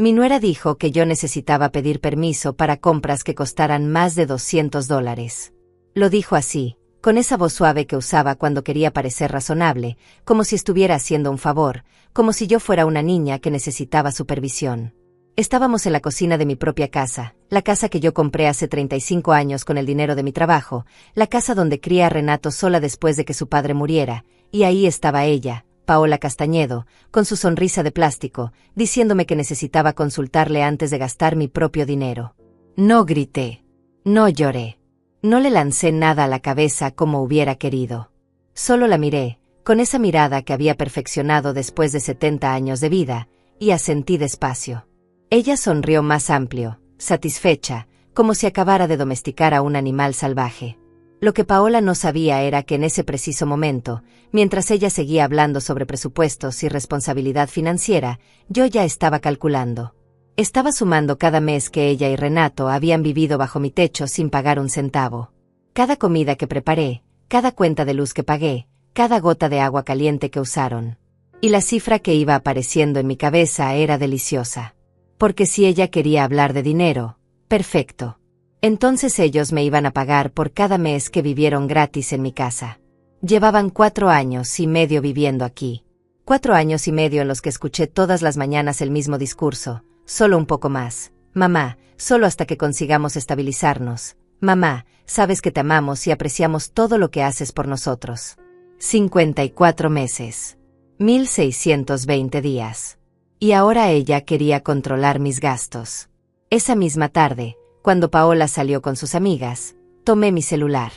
Mi nuera dijo que yo necesitaba pedir permiso para compras que costaran más de $200. Lo dijo así, con esa voz suave que usaba cuando quería parecer razonable, como si estuviera haciendo un favor, como si yo fuera una niña que necesitaba supervisión. Estábamos en la cocina de mi propia casa, la casa que yo compré hace 35 años con el dinero de mi trabajo, la casa donde crié a Renato sola después de que su padre muriera, y ahí estaba ella, Paola Castañedo, con su sonrisa de plástico, diciéndome que necesitaba consultarle antes de gastar mi propio dinero. No grité. No lloré. No le lancé nada a la cabeza como hubiera querido. Solo la miré, con esa mirada que había perfeccionado después de 70 años de vida, y asentí despacio. Ella sonrió más amplio, satisfecha, como si acabara de domesticar a un animal salvaje. Lo que Paola no sabía era que en ese preciso momento, mientras ella seguía hablando sobre presupuestos y responsabilidad financiera, yo ya estaba calculando. Estaba sumando cada mes que ella y Renato habían vivido bajo mi techo sin pagar un centavo. Cada comida que preparé, cada cuenta de luz que pagué, cada gota de agua caliente que usaron. Y la cifra que iba apareciendo en mi cabeza era deliciosa. Porque si ella quería hablar de dinero, perfecto. Entonces ellos me iban a pagar por cada mes que vivieron gratis en mi casa. Llevaban 4 años y medio viviendo aquí. 4 años y medio en los que escuché todas las mañanas el mismo discurso, solo un poco más. Mamá, solo hasta que consigamos estabilizarnos. Mamá, sabes que te amamos y apreciamos todo lo que haces por nosotros. 54 meses. 1620 días. Y ahora ella quería controlar mis gastos. Esa misma tarde, cuando Paola salió con sus amigas, tomé mi celular.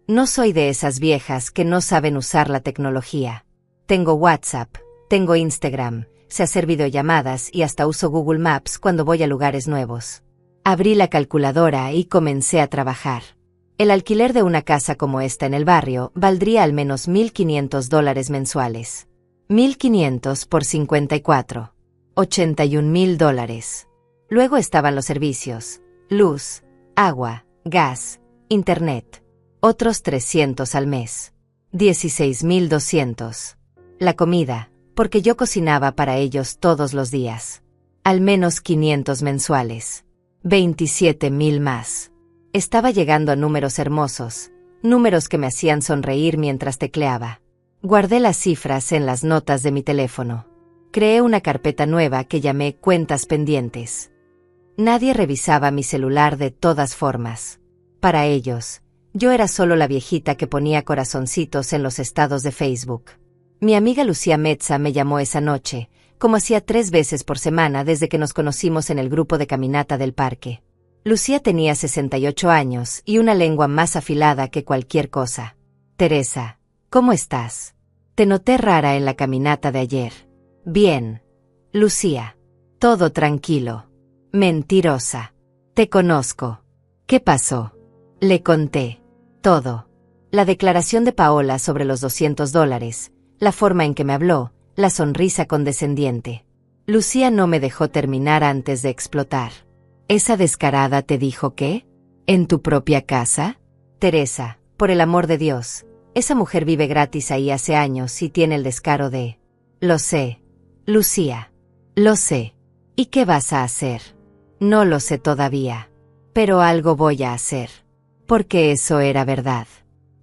No soy de esas viejas que no saben usar la tecnología. Tengo WhatsApp, tengo Instagram, sé hacer videollamadas y hasta uso Google Maps cuando voy a lugares nuevos. Abrí la calculadora y comencé a trabajar. El alquiler de una casa como esta en el barrio valdría al menos $1,500 mensuales. 1,500 por 54. $81,000. Luego estaban los servicios. Luz, agua, gas, internet. Otros 300 al mes. 16,200. La comida, porque yo cocinaba para ellos todos los días. Al menos 500 mensuales. 27,000 más. Estaba llegando a números hermosos, números que me hacían sonreír mientras tecleaba. Guardé las cifras en las notas de mi teléfono. Creé una carpeta nueva que llamé Cuentas Pendientes. Nadie revisaba mi celular de todas formas. Para ellos, yo era solo la viejita que ponía corazoncitos en los estados de Facebook. Mi amiga Lucía Metza me llamó esa noche, como hacía 3 veces por semana desde que nos conocimos en el grupo de caminata del parque. Lucía tenía 68 años y una lengua más afilada que cualquier cosa. Teresa, ¿cómo estás? Te noté rara en la caminata de ayer. Bien. Lucía. Todo tranquilo. Mentirosa. Te conozco. ¿Qué pasó? Le conté. Todo. La declaración de Paola sobre los $200, la forma en que me habló, la sonrisa condescendiente. Lucía no me dejó terminar antes de explotar. ¿Esa descarada te dijo qué? ¿En tu propia casa? Teresa, por el amor de Dios, esa mujer vive gratis ahí hace años y tiene el descaro de... Lo sé. Lucía. Lo sé. ¿Y qué vas a hacer? No lo sé todavía. Pero algo voy a hacer. Porque eso era verdad.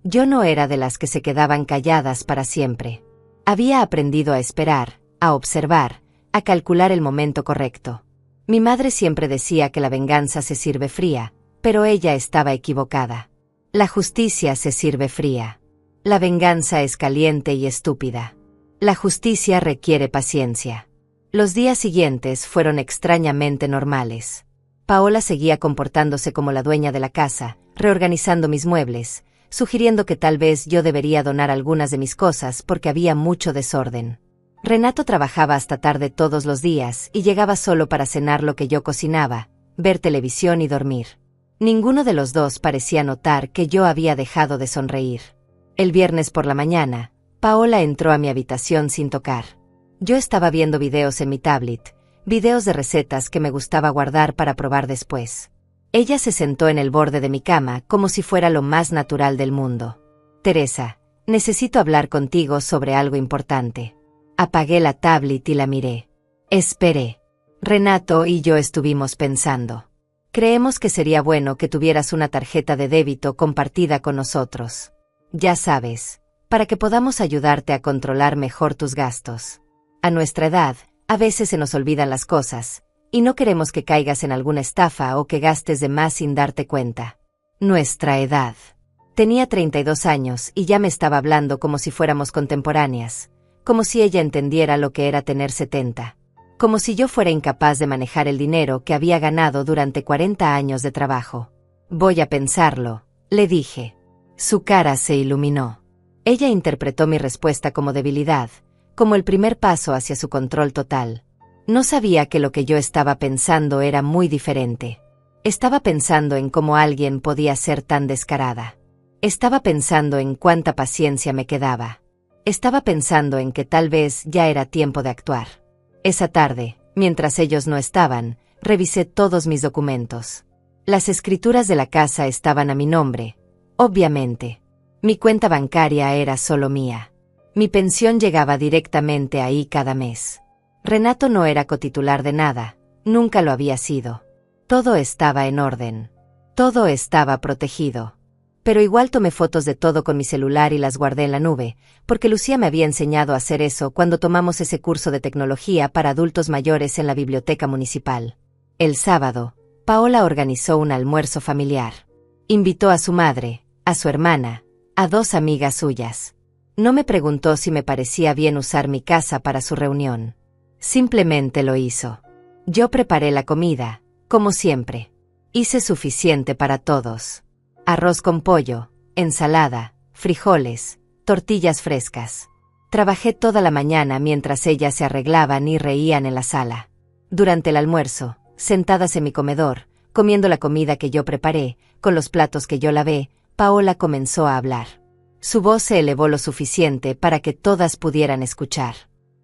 Yo no era de las que se quedaban calladas para siempre. Había aprendido a esperar, a observar, a calcular el momento correcto. Mi madre siempre decía que la venganza se sirve fría, pero ella estaba equivocada. La justicia se sirve fría. La venganza es caliente y estúpida. La justicia requiere paciencia. Los días siguientes fueron extrañamente normales. Paola seguía comportándose como la dueña de la casa, reorganizando mis muebles, sugiriendo que tal vez yo debería donar algunas de mis cosas porque había mucho desorden. Renato trabajaba hasta tarde todos los días y llegaba solo para cenar lo que yo cocinaba, ver televisión y dormir. Ninguno de los dos parecía notar que yo había dejado de sonreír. El viernes por la mañana, Paola entró a mi habitación sin tocar. Yo estaba viendo videos en mi tablet, videos de recetas que me gustaba guardar para probar después. Ella se sentó en el borde de mi cama como si fuera lo más natural del mundo. Teresa, necesito hablar contigo sobre algo importante. Apagué la tablet y la miré. Esperé. Renato y yo estuvimos pensando. Creemos que sería bueno que tuvieras una tarjeta de débito compartida con nosotros. Ya sabes, para que podamos ayudarte a controlar mejor tus gastos. A nuestra edad, a veces se nos olvidan las cosas, y no queremos que caigas en alguna estafa o que gastes de más sin darte cuenta. Nuestra edad. Tenía 32 años y ya me estaba hablando como si fuéramos contemporáneas, como si ella entendiera lo que era tener 70. Como si yo fuera incapaz de manejar el dinero que había ganado durante 40 años de trabajo. Voy a pensarlo, le dije. Su cara se iluminó. Ella interpretó mi respuesta como debilidad, como el primer paso hacia su control total. No sabía que lo que yo estaba pensando era muy diferente. Estaba pensando en cómo alguien podía ser tan descarada. Estaba pensando en cuánta paciencia me quedaba. Estaba pensando en que tal vez ya era tiempo de actuar. Esa tarde, mientras ellos no estaban, revisé todos mis documentos. Las escrituras de la casa estaban a mi nombre, obviamente. Mi cuenta bancaria era solo mía. Mi pensión llegaba directamente ahí cada mes. Renato no era cotitular de nada, nunca lo había sido. Todo estaba en orden. Todo estaba protegido. Pero igual tomé fotos de todo con mi celular y las guardé en la nube, porque Lucía me había enseñado a hacer eso cuando tomamos ese curso de tecnología para adultos mayores en la biblioteca municipal. El sábado, Paola organizó un almuerzo familiar. Invitó a su madre, a su hermana, a 2 amigas suyas. No me preguntó si me parecía bien usar mi casa para su reunión. Simplemente lo hizo. Yo preparé la comida, como siempre. Hice suficiente para todos. Arroz con pollo, ensalada, frijoles, tortillas frescas. Trabajé toda la mañana mientras ellas se arreglaban y reían en la sala. Durante el almuerzo, sentadas en mi comedor, comiendo la comida que yo preparé, con los platos que yo lavé, Paola comenzó a hablar. Su voz se elevó lo suficiente para que todas pudieran escuchar.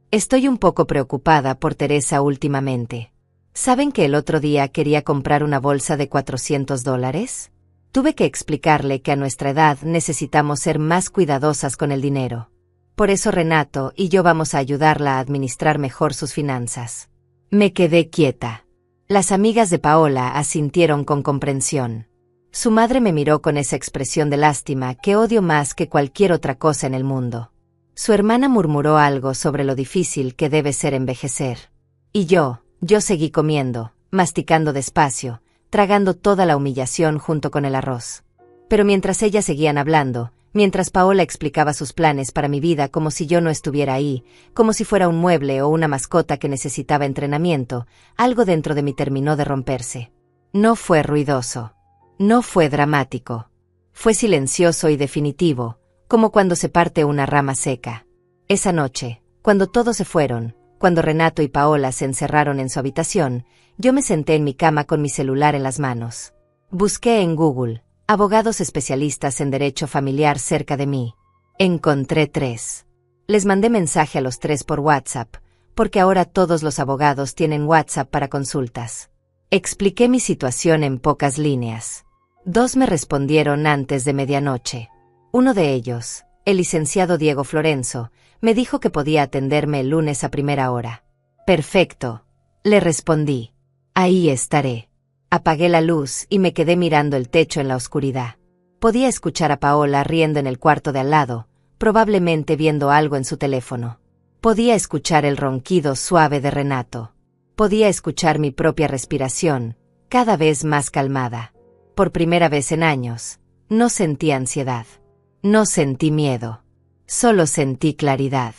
Estoy un poco preocupada por Teresa últimamente. ¿Saben que el otro día quería comprar una bolsa de $400? Tuve que explicarle que a nuestra edad necesitamos ser más cuidadosas con el dinero. Por eso Renato y yo vamos a ayudarla a administrar mejor sus finanzas. Me quedé quieta. Las amigas de Paola asintieron con comprensión. Su madre me miró con esa expresión de lástima que odio más que cualquier otra cosa en el mundo. Su hermana murmuró algo sobre lo difícil que debe ser envejecer. Y yo seguí comiendo, masticando despacio, tragando toda la humillación junto con el arroz. Pero mientras ellas seguían hablando, mientras Paola explicaba sus planes para mi vida como si yo no estuviera ahí, como si fuera un mueble o una mascota que necesitaba entrenamiento, algo dentro de mí terminó de romperse. No fue ruidoso. No fue dramático. Fue silencioso y definitivo, como cuando se parte una rama seca. Esa noche, cuando todos se fueron, cuando Renato y Paola se encerraron en su habitación, yo me senté en mi cama con mi celular en las manos. Busqué en Google, abogados especialistas en derecho familiar cerca de mí. Encontré 3. Les mandé mensaje a los 3 por WhatsApp, porque ahora todos los abogados tienen WhatsApp para consultas. Expliqué mi situación en pocas líneas. 2 me respondieron antes de medianoche. Uno de ellos, el licenciado Diego Florenzo, me dijo que podía atenderme el lunes a primera hora. Perfecto, le respondí. Ahí estaré. Apagué la luz y me quedé mirando el techo en la oscuridad. Podía escuchar a Paola riendo en el cuarto de al lado, probablemente viendo algo en su teléfono. Podía escuchar el ronquido suave de Renato. Podía escuchar mi propia respiración, cada vez más calmada. Por primera vez en años, no sentí ansiedad. No sentí miedo. Solo sentí claridad.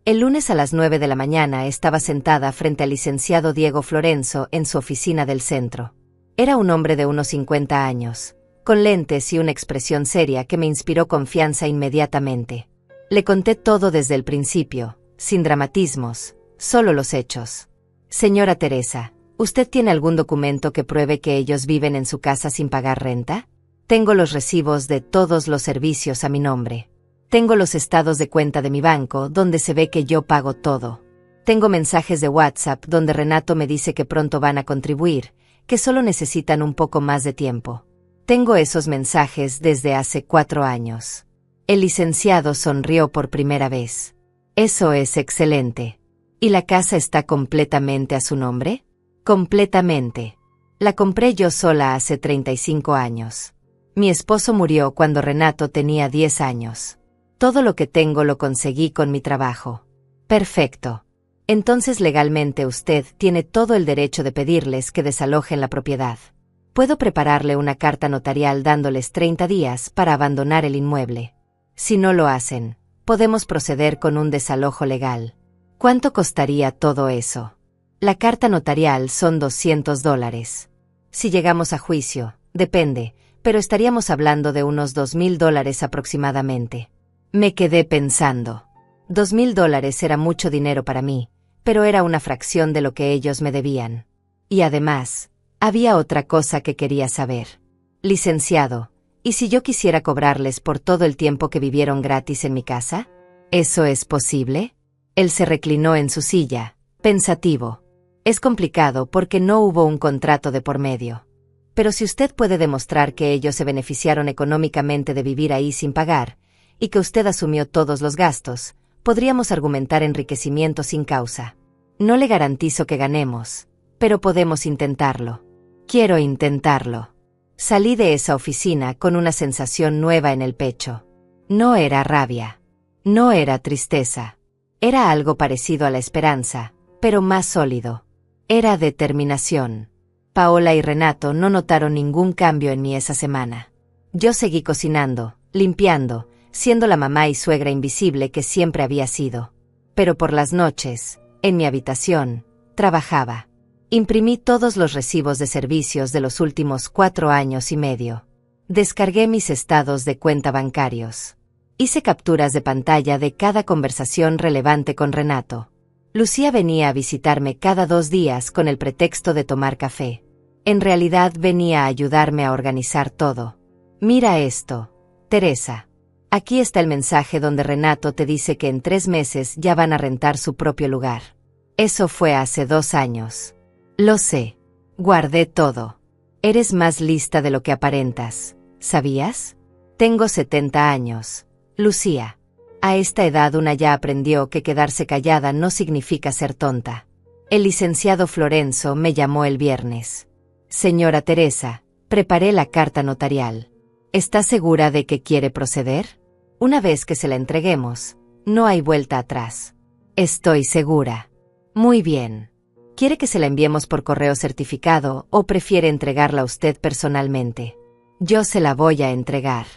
El lunes a las 9 de la mañana estaba sentada frente al licenciado Diego Florenzo en su oficina del centro. Era un hombre de unos 50 años, con lentes y una expresión seria que me inspiró confianza inmediatamente. Le conté todo desde el principio, sin dramatismos, solo los hechos. Señora Teresa, ¿usted tiene algún documento que pruebe que ellos viven en su casa sin pagar renta? Tengo los recibos de todos los servicios a mi nombre. Tengo los estados de cuenta de mi banco donde se ve que yo pago todo. Tengo mensajes de WhatsApp donde Renato me dice que pronto van a contribuir, que solo necesitan un poco más de tiempo. Tengo esos mensajes desde hace 4 años. El licenciado sonrió por primera vez. Eso es excelente. ¿Y la casa está completamente a su nombre? Completamente. La compré yo sola hace 35 años. Mi esposo murió cuando Renato tenía 10 años. Todo lo que tengo lo conseguí con mi trabajo. Perfecto. Entonces legalmente usted tiene todo el derecho de pedirles que desalojen la propiedad. Puedo prepararle una carta notarial dándoles 30 días para abandonar el inmueble. Si no lo hacen, podemos proceder con un desalojo legal. ¿Cuánto costaría todo eso? La carta notarial son $200. Si llegamos a juicio, depende, pero estaríamos hablando de unos $2,000 aproximadamente. Me quedé pensando. $2,000 era mucho dinero para mí, pero era una fracción de lo que ellos me debían. Y además, había otra cosa que quería saber. Licenciado, ¿y si yo quisiera cobrarles por todo el tiempo que vivieron gratis en mi casa? ¿Eso es posible? Él se reclinó en su silla, pensativo. Es complicado porque no hubo un contrato de por medio. Pero si usted puede demostrar que ellos se beneficiaron económicamente de vivir ahí sin pagar, y que usted asumió todos los gastos, podríamos argumentar enriquecimiento sin causa. No le garantizo que ganemos, pero podemos intentarlo. Quiero intentarlo. Salí de esa oficina con una sensación nueva en el pecho. No era rabia. No era tristeza. Era algo parecido a la esperanza, pero más sólido. Era determinación. Paola y Renato no notaron ningún cambio en mí esa semana. Yo seguí cocinando, limpiando, siendo la mamá y suegra invisible que siempre había sido. Pero por las noches, en mi habitación, trabajaba. Imprimí todos los recibos de servicios de los últimos 4 años y medio. Descargué mis estados de cuenta bancarios. Hice capturas de pantalla de cada conversación relevante con Renato. Lucía venía a visitarme cada 2 días con el pretexto de tomar café. En realidad venía a ayudarme a organizar todo. Mira esto, Teresa. Aquí está el mensaje donde Renato te dice que en 3 meses ya van a rentar su propio lugar. Eso fue hace 2 años. Lo sé. Guardé todo. Eres más lista de lo que aparentas, ¿sabías? Tengo 70 años. Lucía. A esta edad una ya aprendió que quedarse callada no significa ser tonta. El licenciado Florenzo me llamó el viernes. Señora Teresa, preparé la carta notarial. ¿Está segura de que quiere proceder? Una vez que se la entreguemos, no hay vuelta atrás. Estoy segura. Muy bien. ¿Quiere que se la enviemos por correo certificado o prefiere entregarla usted personalmente? Yo se la voy a entregar.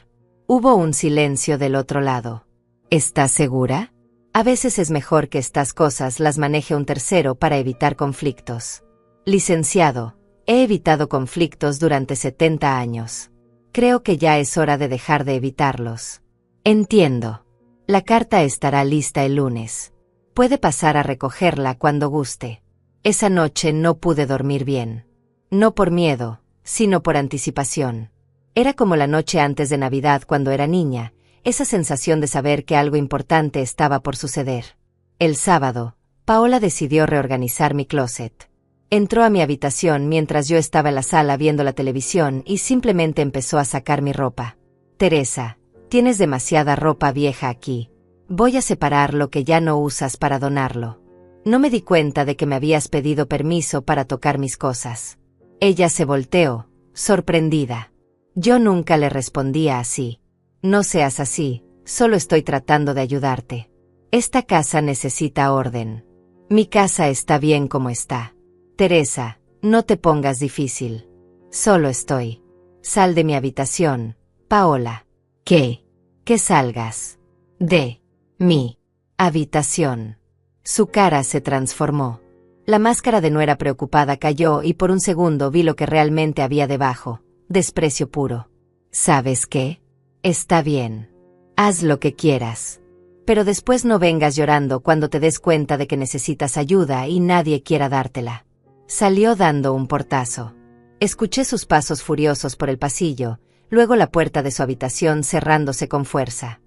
Hubo un silencio del otro lado. ¿Está segura? A veces es mejor que estas cosas las maneje un tercero para evitar conflictos. Licenciado, he evitado conflictos durante 70 años. Creo que ya es hora de dejar de evitarlos. Entiendo. La carta estará lista el lunes. Puede pasar a recogerla cuando guste. Esa noche no pude dormir bien. No por miedo, sino por anticipación. Era como la noche antes de Navidad cuando era niña, esa sensación de saber que algo importante estaba por suceder. El sábado, Paola decidió reorganizar mi closet. Entró a mi habitación mientras yo estaba en la sala viendo la televisión y simplemente empezó a sacar mi ropa. Teresa, tienes demasiada ropa vieja aquí. Voy a separar lo que ya no usas para donarlo. No me di cuenta de que me habías pedido permiso para tocar mis cosas. Ella se volteó, sorprendida. Yo nunca le respondía así. No seas así, solo estoy tratando de ayudarte. Esta casa necesita orden. Mi casa está bien como está. Teresa, no te pongas difícil. Solo estoy. Sal de mi habitación, Paola. ¿Qué? Que salgas. De mi habitación. Su cara se transformó. La máscara de nuera preocupada cayó y por un segundo vi lo que realmente había debajo. Desprecio puro. ¿Sabes qué? Está bien. Haz lo que quieras. Pero después no vengas llorando cuando te des cuenta de que necesitas ayuda y nadie quiera dártela. Salió dando un portazo. Escuché sus pasos furiosos por el pasillo, luego la puerta de su habitación cerrándose con fuerza.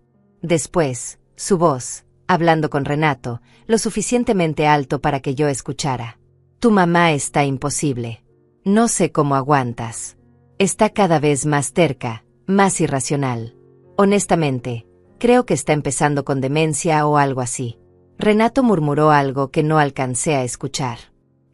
Después, su voz, hablando con Renato, lo suficientemente alto para que yo escuchara. Tu mamá está imposible. No sé cómo aguantas. Está cada vez más terca, más irracional. Honestamente, creo que está empezando con demencia o algo así. Renato murmuró algo que no alcancé a escuchar.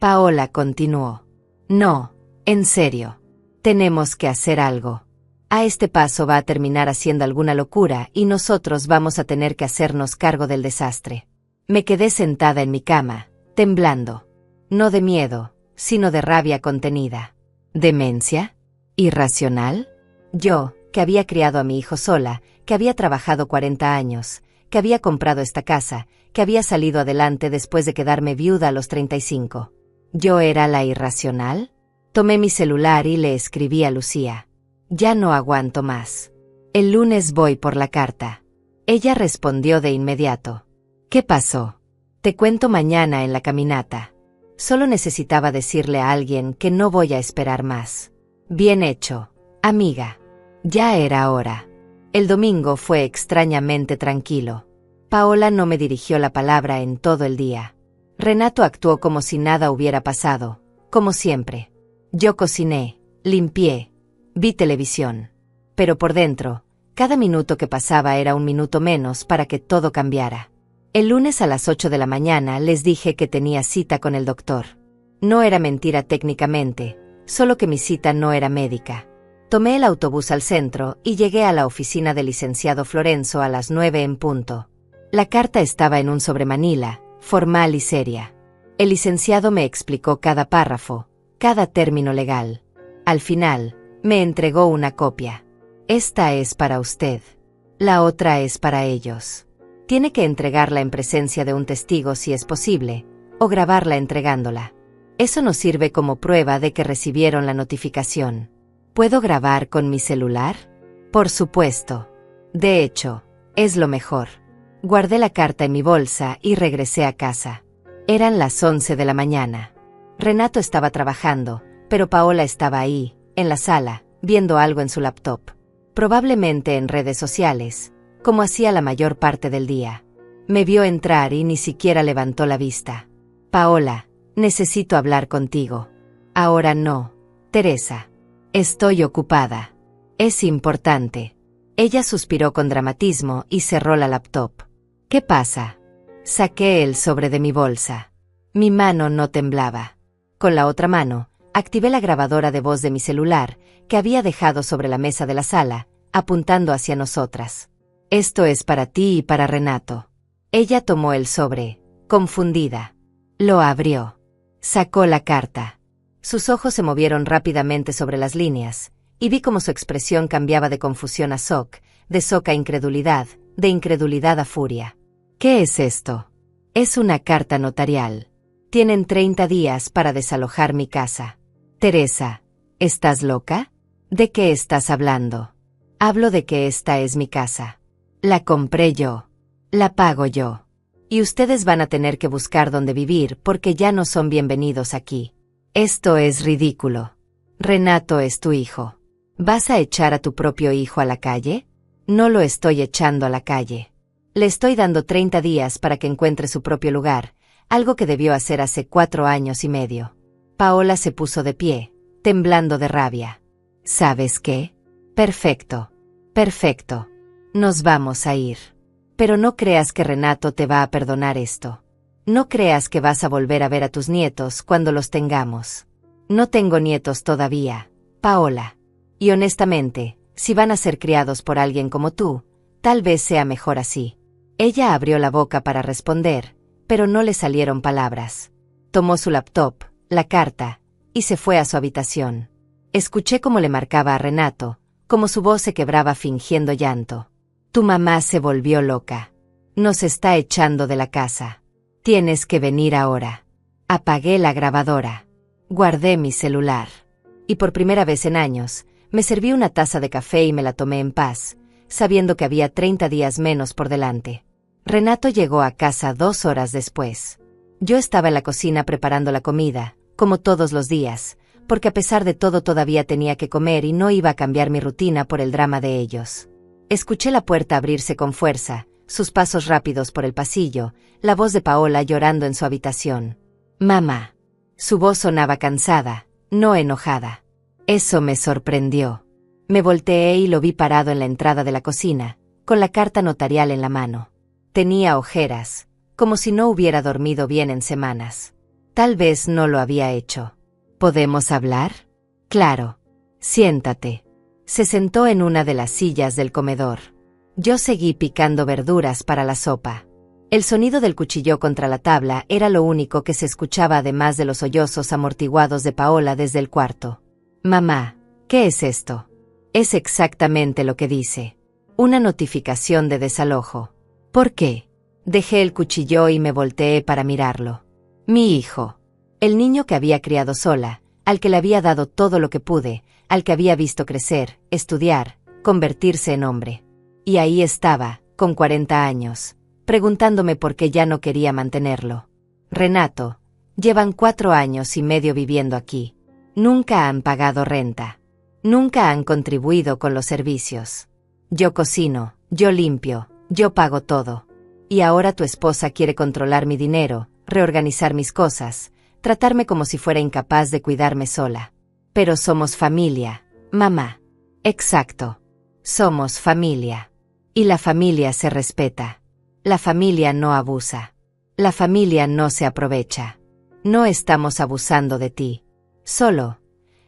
Paola continuó. No, en serio. Tenemos que hacer algo. A este paso va a terminar haciendo alguna locura y nosotros vamos a tener que hacernos cargo del desastre. Me quedé sentada en mi cama, temblando. No de miedo, sino de rabia contenida. ¿Demencia? ¿Irracional? Yo, que había criado a mi hijo sola, que había trabajado 40 años, que había comprado esta casa, que había salido adelante después de quedarme viuda a los 35. ¿Yo era la irracional? Tomé mi celular y le escribí a Lucía. Ya no aguanto más. El lunes voy por la carta. Ella respondió de inmediato. ¿Qué pasó? Te cuento mañana en la caminata. Solo necesitaba decirle a alguien que no voy a esperar más. Bien hecho, amiga. Ya era hora. El domingo fue extrañamente tranquilo. Paola no me dirigió la palabra en todo el día. Renato actuó como si nada hubiera pasado, como siempre. Yo cociné, limpié, vi televisión. Pero por dentro, cada minuto que pasaba era un minuto menos para que todo cambiara. El lunes a las 8 de la mañana les dije que tenía cita con el doctor. No era mentira técnicamente, solo que mi cita no era médica. Tomé el autobús al centro y llegué a la oficina del licenciado Florenzo a las 9 en punto. La carta estaba en un sobremanila, formal y seria. El licenciado me explicó cada párrafo, cada término legal. Al final, me entregó una copia. Esta es para usted. La otra es para ellos. Tiene que entregarla en presencia de un testigo si es posible, o grabarla entregándola. Eso nos sirve como prueba de que recibieron la notificación. ¿Puedo grabar con mi celular? Por supuesto. De hecho, es lo mejor. Guardé la carta en mi bolsa y regresé a casa. Eran las 11 de la mañana. Renato estaba trabajando, pero Paola estaba ahí, en la sala, viendo algo en su laptop. Probablemente en redes sociales, como hacía la mayor parte del día. Me vio entrar y ni siquiera levantó la vista. Paola, necesito hablar contigo. Ahora no, Teresa. Estoy ocupada. Es importante. Ella suspiró con dramatismo y cerró la laptop. ¿Qué pasa? Saqué el sobre de mi bolsa. Mi mano no temblaba. Con la otra mano, activé la grabadora de voz de mi celular, que había dejado sobre la mesa de la sala, apuntando hacia nosotras. Esto es para ti y para Renato. Ella tomó el sobre, confundida. Lo abrió. Sacó la carta. Sus ojos se movieron rápidamente sobre las líneas, y vi cómo su expresión cambiaba de confusión a shock, de shock a incredulidad, de incredulidad a furia. ¿Qué es esto? Es una carta notarial. Tienen 30 días para desalojar mi casa. Teresa, ¿estás loca? ¿De qué estás hablando? Hablo de que esta es mi casa. La compré yo. La pago yo. Y ustedes van a tener que buscar dónde vivir porque ya no son bienvenidos aquí. Esto es ridículo. Renato es tu hijo. ¿Vas a echar a tu propio hijo a la calle? No lo estoy echando a la calle. Le estoy dando 30 días para que encuentre su propio lugar, algo que debió hacer hace 4 años y medio. Paola se puso de pie, temblando de rabia. ¿Sabes qué? Perfecto. Perfecto. Nos vamos a ir. Pero no creas que Renato te va a perdonar esto. No creas que vas a volver a ver a tus nietos cuando los tengamos. No tengo nietos todavía, Paola. Y honestamente, si van a ser criados por alguien como tú, tal vez sea mejor así. Ella abrió la boca para responder, pero no le salieron palabras. Tomó su laptop, la carta, y se fue a su habitación. Escuché cómo le marcaba a Renato, cómo su voz se quebraba fingiendo llanto. Tu mamá se volvió loca. Nos está echando de la casa. Tienes que venir ahora. Apagué la grabadora. Guardé mi celular. Y por primera vez en años, me serví una taza de café y me la tomé en paz, sabiendo que había 30 días menos por delante. Renato llegó a casa 2 horas después. Yo estaba en la cocina preparando la comida, como todos los días, porque a pesar de todo todavía tenía que comer y no iba a cambiar mi rutina por el drama de ellos. Escuché la puerta abrirse con fuerza, sus pasos rápidos por el pasillo, la voz de Paola llorando en su habitación. Mamá. Su voz sonaba cansada, no enojada. Eso me sorprendió. Me volteé y lo vi parado en la entrada de la cocina, con la carta notarial en la mano. Tenía ojeras, como si no hubiera dormido bien en semanas. Tal vez no lo había hecho. ¿Podemos hablar? Claro. Siéntate. Se sentó en una de las sillas del comedor. Yo seguí picando verduras para la sopa. El sonido del cuchillo contra la tabla era lo único que se escuchaba además de los sollozos amortiguados de Paola desde el cuarto. Mamá, ¿qué es esto? Es exactamente lo que dice. Una notificación de desalojo. ¿Por qué? Dejé el cuchillo y me volteé para mirarlo. Mi hijo. El niño que había criado sola, al que le había dado todo lo que pude, al que había visto crecer, estudiar, convertirse en hombre. Y ahí estaba, con 40 años, preguntándome por qué ya no quería mantenerlo. Renato, llevan 4 años y medio viviendo aquí. Nunca han pagado renta. Nunca han contribuido con los servicios. Yo cocino, yo limpio, yo pago todo. Y ahora tu esposa quiere controlar mi dinero, reorganizar mis cosas, tratarme como si fuera incapaz de cuidarme sola. Pero somos familia, mamá. Exacto. Somos familia. Y la familia se respeta. La familia no abusa. La familia no se aprovecha. No estamos abusando de ti. Solo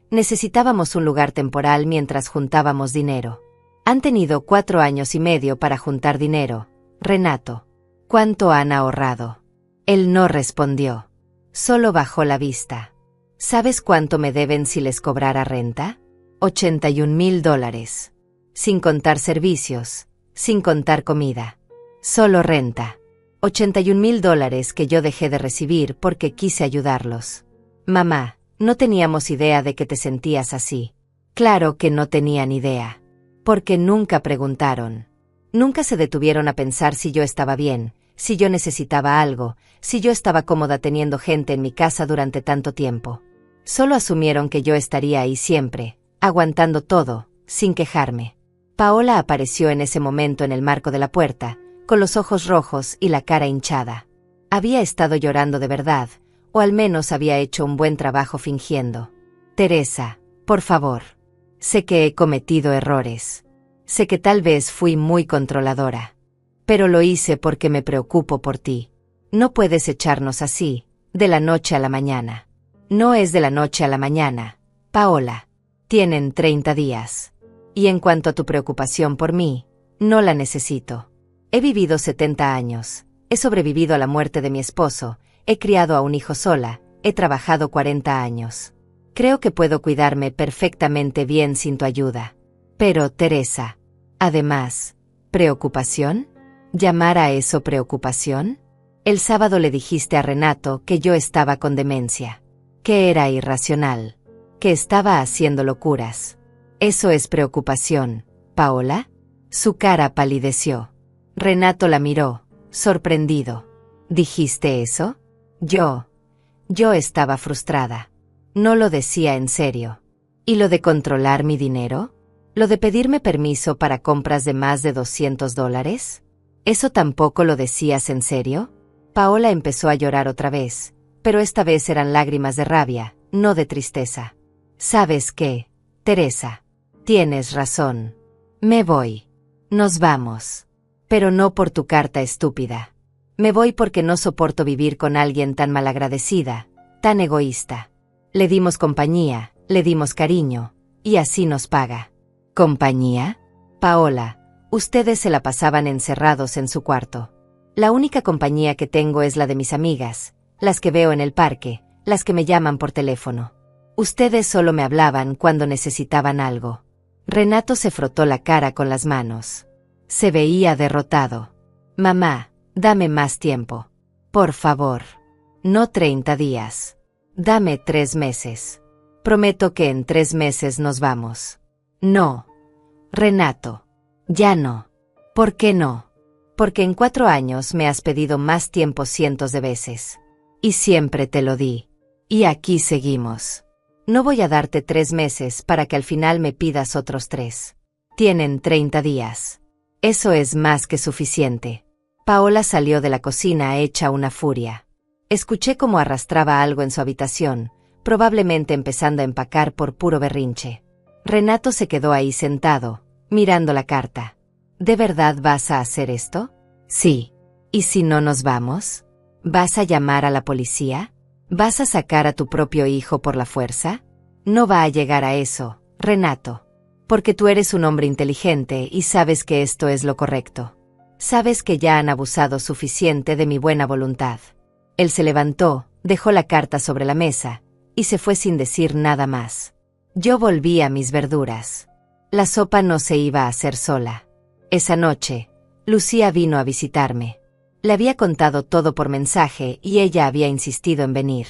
necesitábamos un lugar temporal mientras juntábamos dinero. Han tenido 4 años y medio para juntar dinero. Renato. ¿Cuánto han ahorrado? Él no respondió. Solo bajó la vista. ¿Sabes cuánto me deben si les cobrara renta? $81,000. Sin contar servicios, sin contar comida. Solo renta. $81,000 que yo dejé de recibir porque quise ayudarlos. Mamá, no teníamos idea de que te sentías así. Claro que no tenían idea. Porque nunca preguntaron. Nunca se detuvieron a pensar si yo estaba bien, si yo necesitaba algo, si yo estaba cómoda teniendo gente en mi casa durante tanto tiempo. Solo asumieron que yo estaría ahí siempre, aguantando todo, sin quejarme. Paola apareció en ese momento en el marco de la puerta, con los ojos rojos y la cara hinchada. Había estado llorando de verdad, o al menos había hecho un buen trabajo fingiendo. Teresa, por favor. Sé que he cometido errores. Sé que tal vez fui muy controladora. Pero lo hice porque me preocupo por ti. No puedes echarnos así, de la noche a la mañana. No es de la noche a la mañana, Paola. Tienen 30 días. Y en cuanto a tu preocupación por mí, no la necesito. He vivido 70 años, he sobrevivido a la muerte de mi esposo, he criado a un hijo sola, he trabajado 40 años. Creo que puedo cuidarme perfectamente bien sin tu ayuda. Pero, Teresa, además, ¿preocupación? ¿Llamar a eso preocupación? El sábado le dijiste a Renato que yo estaba con demencia, que era irracional, que estaba haciendo locuras. ¿Eso es preocupación, Paola? Su cara palideció. Renato la miró, sorprendido. ¿Dijiste eso? Yo estaba frustrada. No lo decía en serio. ¿Y lo de controlar mi dinero? ¿Lo de pedirme permiso para compras de más de $200? ¿Eso tampoco lo decías en serio? Paola empezó a llorar otra vez, pero esta vez eran lágrimas de rabia, no de tristeza. ¿Sabes qué, Teresa? Tienes razón. Me voy. Nos vamos. Pero no por tu carta estúpida. Me voy porque no soporto vivir con alguien tan malagradecida, tan egoísta. Le dimos compañía, le dimos cariño, y así nos paga. ¿Compañía? Paola, ustedes se la pasaban encerrados en su cuarto. La única compañía que tengo es la de mis amigas, las que veo en el parque, las que me llaman por teléfono. Ustedes solo me hablaban cuando necesitaban algo. Renato se frotó la cara con las manos. Se veía derrotado. Mamá, dame más tiempo. Por favor. No 30 días. Dame 3 meses. Prometo que en 3 meses nos vamos. No. Renato. Ya no. ¿Por qué no? Porque en 4 años me has pedido más tiempo cientos de veces. Y siempre te lo di. Y aquí seguimos. No voy a darte 3 meses para que al final me pidas otros 3. Tienen 30 días. Eso es más que suficiente. Paola salió de la cocina hecha una furia. Escuché cómo arrastraba algo en su habitación, probablemente empezando a empacar por puro berrinche. Renato se quedó ahí sentado, mirando la carta. ¿De verdad vas a hacer esto? Sí. ¿Y si no nos vamos? ¿Vas a llamar a la policía? ¿Vas a sacar a tu propio hijo por la fuerza? No va a llegar a eso, Renato. Porque tú eres un hombre inteligente y sabes que esto es lo correcto. Sabes que ya han abusado suficiente de mi buena voluntad. Él se levantó, dejó la carta sobre la mesa, y se fue sin decir nada más. Yo volví a mis verduras. La sopa no se iba a hacer sola. Esa noche, Lucía vino a visitarme. Le había contado todo por mensaje y ella había insistido en venir.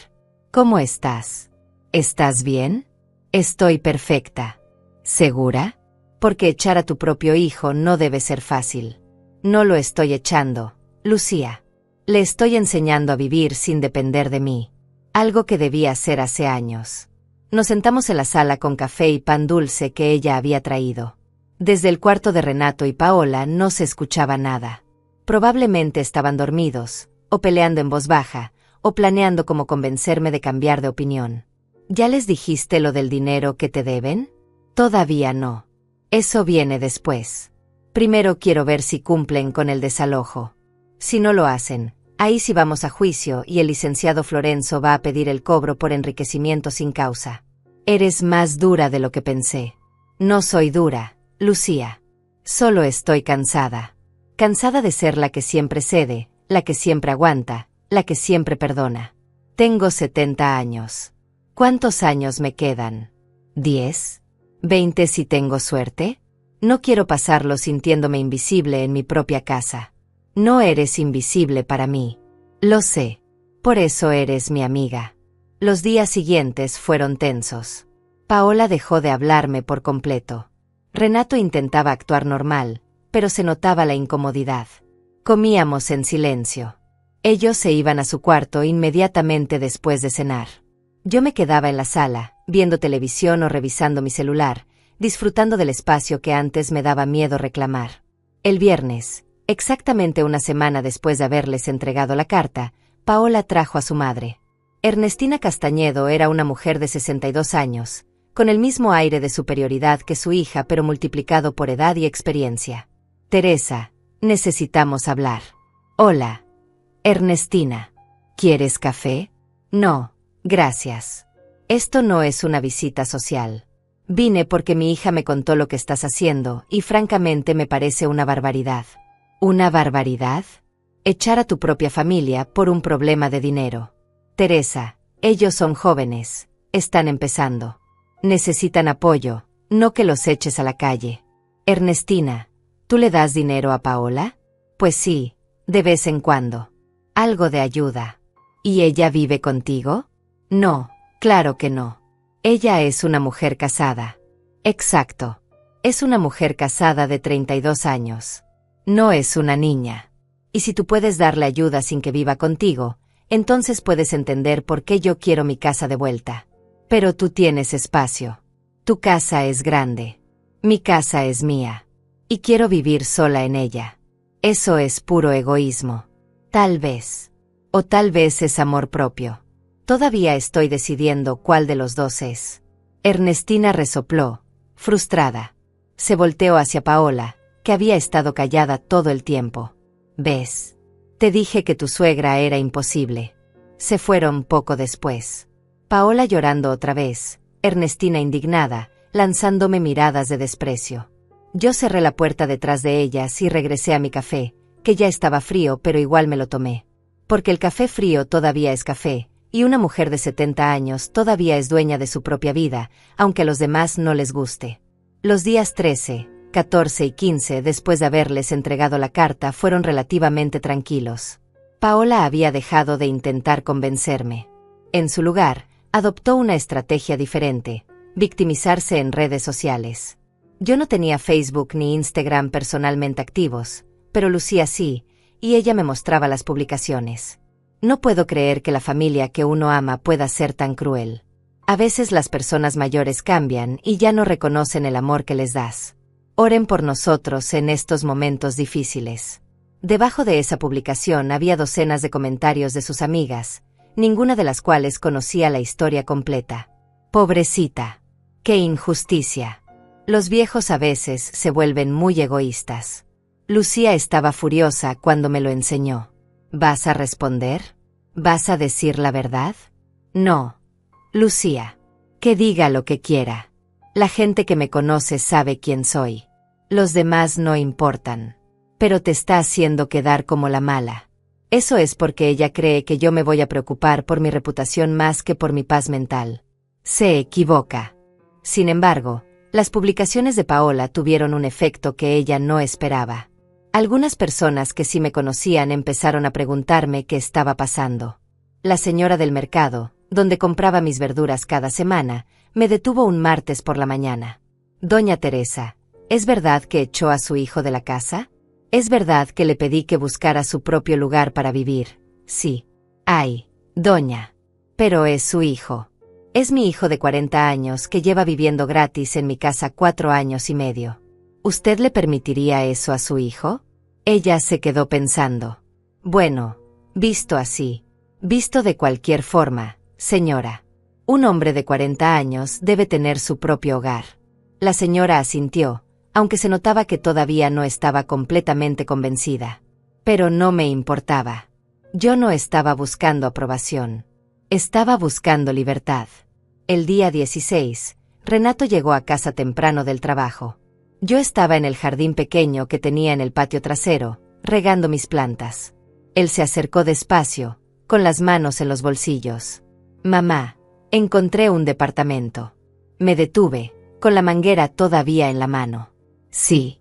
¿Cómo estás? ¿Estás bien? Estoy perfecta. ¿Segura? Porque echar a tu propio hijo no debe ser fácil. No lo estoy echando, Lucía. Le estoy enseñando a vivir sin depender de mí. Algo que debía hacer hace años. Nos sentamos en la sala con café y pan dulce que ella había traído. Desde el cuarto de Renato y Paola no se escuchaba nada. Probablemente estaban dormidos, o peleando en voz baja, o planeando cómo convencerme de cambiar de opinión. ¿Ya les dijiste lo del dinero que te deben? Todavía no. Eso viene después. Primero quiero ver si cumplen con el desalojo. Si no lo hacen, ahí sí vamos a juicio y el licenciado Florenzo va a pedir el cobro por enriquecimiento sin causa. Eres más dura de lo que pensé. No soy dura, Lucía. Solo estoy cansada. Cansada de ser la que siempre cede, la que siempre aguanta, la que siempre perdona. Tengo 70 años. ¿Cuántos años me quedan? ¿10? ¿20 si tengo suerte? No quiero pasarlo sintiéndome invisible en mi propia casa. No eres invisible para mí. Lo sé. Por eso eres mi amiga. Los días siguientes fueron tensos. Paola dejó de hablarme por completo. Renato intentaba actuar normal, pero se notaba la incomodidad. Comíamos en silencio. Ellos se iban a su cuarto inmediatamente después de cenar. Yo me quedaba en la sala, viendo televisión o revisando mi celular, disfrutando del espacio que antes me daba miedo reclamar. El viernes, exactamente una semana después de haberles entregado la carta, Paola trajo a su madre. Ernestina Castañedo era una mujer de 62 años, con el mismo aire de superioridad que su hija pero multiplicado por edad y experiencia. Teresa, necesitamos hablar. Hola. Ernestina. ¿Quieres café? No, gracias. Esto no es una visita social. Vine porque mi hija me contó lo que estás haciendo y francamente me parece una barbaridad. ¿Una barbaridad? Echar a tu propia familia por un problema de dinero. Teresa, ellos son jóvenes, están empezando. Necesitan apoyo, no que los eches a la calle. Ernestina, ¿tú le das dinero a Paola? Pues sí, de vez en cuando. Algo de ayuda. ¿Y ella vive contigo? No, claro que no. Ella es una mujer casada. Exacto. Es una mujer casada de 32 años. No es una niña. Y si tú puedes darle ayuda sin que viva contigo, entonces puedes entender por qué yo quiero mi casa de vuelta. Pero tú tienes espacio. Tu casa es grande. Mi casa es mía. Y quiero vivir sola en ella. Eso es puro egoísmo. Tal vez. O tal vez es amor propio. Todavía estoy decidiendo cuál de los dos es. Ernestina resopló, frustrada. Se volteó hacia Paola, que había estado callada todo el tiempo. ¿Ves? Te dije que tu suegra era imposible. Se fueron poco después. Paola llorando otra vez, Ernestina indignada, lanzándome miradas de desprecio. Yo cerré la puerta detrás de ellas y regresé a mi café, que ya estaba frío pero igual me lo tomé. Porque el café frío todavía es café, y una mujer de 70 años todavía es dueña de su propia vida, aunque a los demás no les guste. Los días 13, 14 y 15 después de haberles entregado la carta fueron relativamente tranquilos. Paola había dejado de intentar convencerme. En su lugar, adoptó una estrategia diferente, victimizarse en redes sociales. Yo no tenía Facebook ni Instagram personalmente activos, pero Lucía sí, y ella me mostraba las publicaciones. No puedo creer que la familia que uno ama pueda ser tan cruel. A veces las personas mayores cambian y ya no reconocen el amor que les das. Oren por nosotros en estos momentos difíciles. Debajo de esa publicación había docenas de comentarios de sus amigas, ninguna de las cuales conocía la historia completa. Pobrecita. ¡Qué injusticia! Los viejos a veces se vuelven muy egoístas. Lucía estaba furiosa cuando me lo enseñó. ¿Vas a responder? ¿Vas a decir la verdad? No. Lucía. Que diga lo que quiera. La gente que me conoce sabe quién soy. Los demás no importan. Pero te está haciendo quedar como la mala. Eso es porque ella cree que yo me voy a preocupar por mi reputación más que por mi paz mental. Se equivoca. Sin embargo, las publicaciones de Paola tuvieron un efecto que ella no esperaba. Algunas personas que sí me conocían empezaron a preguntarme qué estaba pasando. La señora del mercado, donde compraba mis verduras cada semana, me detuvo un martes por la mañana. Doña Teresa, ¿es verdad que echó a su hijo de la casa? ¿Es verdad que le pedí que buscara su propio lugar para vivir? Sí. Ay, doña. Pero es su hijo. Es mi hijo de 40 años que lleva viviendo gratis en mi casa 4 años y medio. ¿Usted le permitiría eso a su hijo? Ella se quedó pensando. Bueno, visto así, visto de cualquier forma, señora. Un hombre de 40 años debe tener su propio hogar. La señora asintió, aunque se notaba que todavía no estaba completamente convencida. Pero no me importaba. Yo no estaba buscando aprobación. Estaba buscando libertad. El día 16, Renato llegó a casa temprano del trabajo. Yo estaba en el jardín pequeño que tenía en el patio trasero, regando mis plantas. Él se acercó despacio, con las manos en los bolsillos. Mamá, encontré un departamento. Me detuve, con la manguera todavía en la mano. Sí.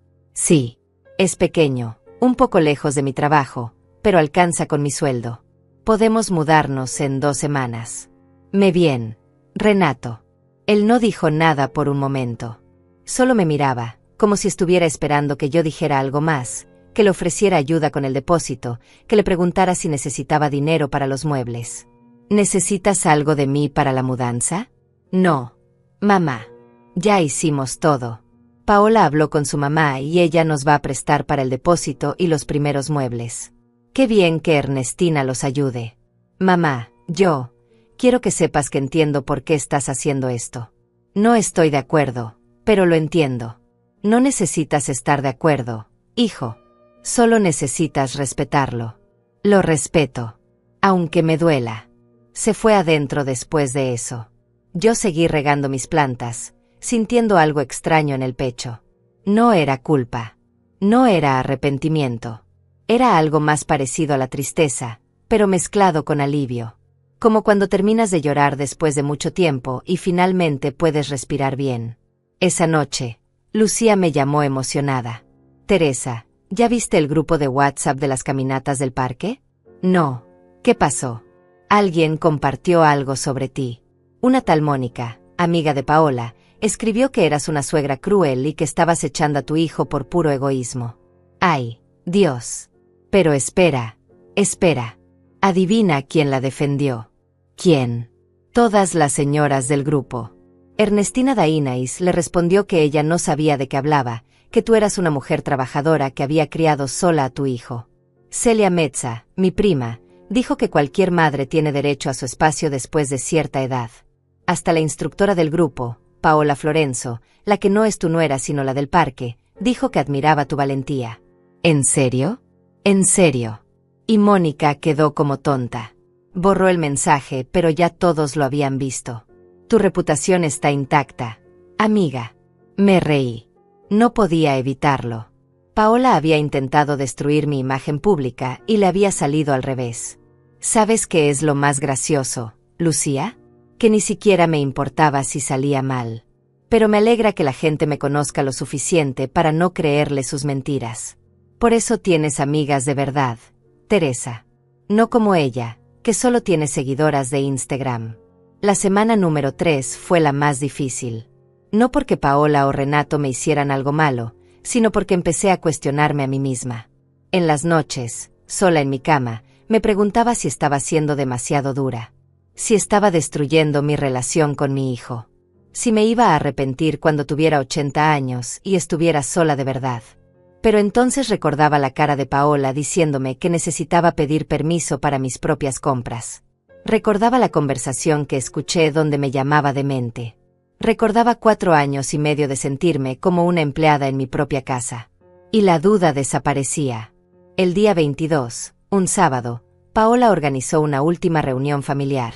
Es pequeño, un poco lejos de mi trabajo, pero alcanza con mi sueldo. Podemos mudarnos en 2 semanas. Me bien, Renato. Él no dijo nada por un momento. Solo me miraba, como si estuviera esperando que yo dijera algo más, que le ofreciera ayuda con el depósito, que le preguntara si necesitaba dinero para los muebles. ¿Necesitas algo de mí para la mudanza? No. Mamá. Ya hicimos todo. Paola habló con su mamá y ella nos va a prestar para el depósito y los primeros muebles. Qué bien que Ernestina los ayude. Mamá, yo quiero que sepas que entiendo por qué estás haciendo esto. No estoy de acuerdo, pero lo entiendo. No necesitas estar de acuerdo, hijo. Solo necesitas respetarlo. Lo respeto. Aunque me duela. Se fue adentro después de eso. Yo seguí regando mis plantas, sintiendo algo extraño en el pecho. No era culpa. No era arrepentimiento. Era algo más parecido a la tristeza, pero mezclado con alivio. Como cuando terminas de llorar después de mucho tiempo y finalmente puedes respirar bien. Esa noche, Lucía me llamó emocionada. Teresa, ¿ya viste el grupo de WhatsApp de las caminatas del parque? No. ¿Qué pasó? Alguien compartió algo sobre ti. Una tal Mónica, amiga de Paola, escribió que eras una suegra cruel y que estabas echando a tu hijo por puro egoísmo. ¡Ay, Dios! Pero espera. Adivina quién la defendió. ¿Quién? Todas las señoras del grupo. Ernestina Dainais le respondió que ella no sabía de qué hablaba, que tú eras una mujer trabajadora que había criado sola a tu hijo. Celia Mezza, mi prima, dijo que cualquier madre tiene derecho a su espacio después de cierta edad. Hasta la instructora del grupo, Paola Florenzo, la que no es tu nuera sino la del parque, dijo que admiraba tu valentía. ¿En serio? En serio. Y Mónica quedó como tonta. Borró el mensaje, pero ya todos lo habían visto. Tu reputación está intacta, amiga. Me reí. No podía evitarlo. Paola había intentado destruir mi imagen pública y le había salido al revés. ¿Sabes qué es lo más gracioso, Lucía? Que ni siquiera me importaba si salía mal. Pero me alegra que la gente me conozca lo suficiente para no creerle sus mentiras. Por eso tienes amigas de verdad, Teresa. No como ella, que solo tiene seguidoras de Instagram. La semana número 3 fue la más difícil. No porque Paola o Renato me hicieran algo malo, sino porque empecé a cuestionarme a mí misma. En las noches, sola en mi cama, me preguntaba si estaba siendo demasiado dura. Si estaba destruyendo mi relación con mi hijo. Si me iba a arrepentir cuando tuviera 80 años y estuviera sola de verdad. Pero entonces recordaba la cara de Paola diciéndome que necesitaba pedir permiso para mis propias compras. Recordaba la conversación que escuché donde me llamaba demente. Recordaba 4 años y medio de sentirme como una empleada en mi propia casa. Y la duda desaparecía. El día 22, un sábado, Paola organizó una última reunión familiar.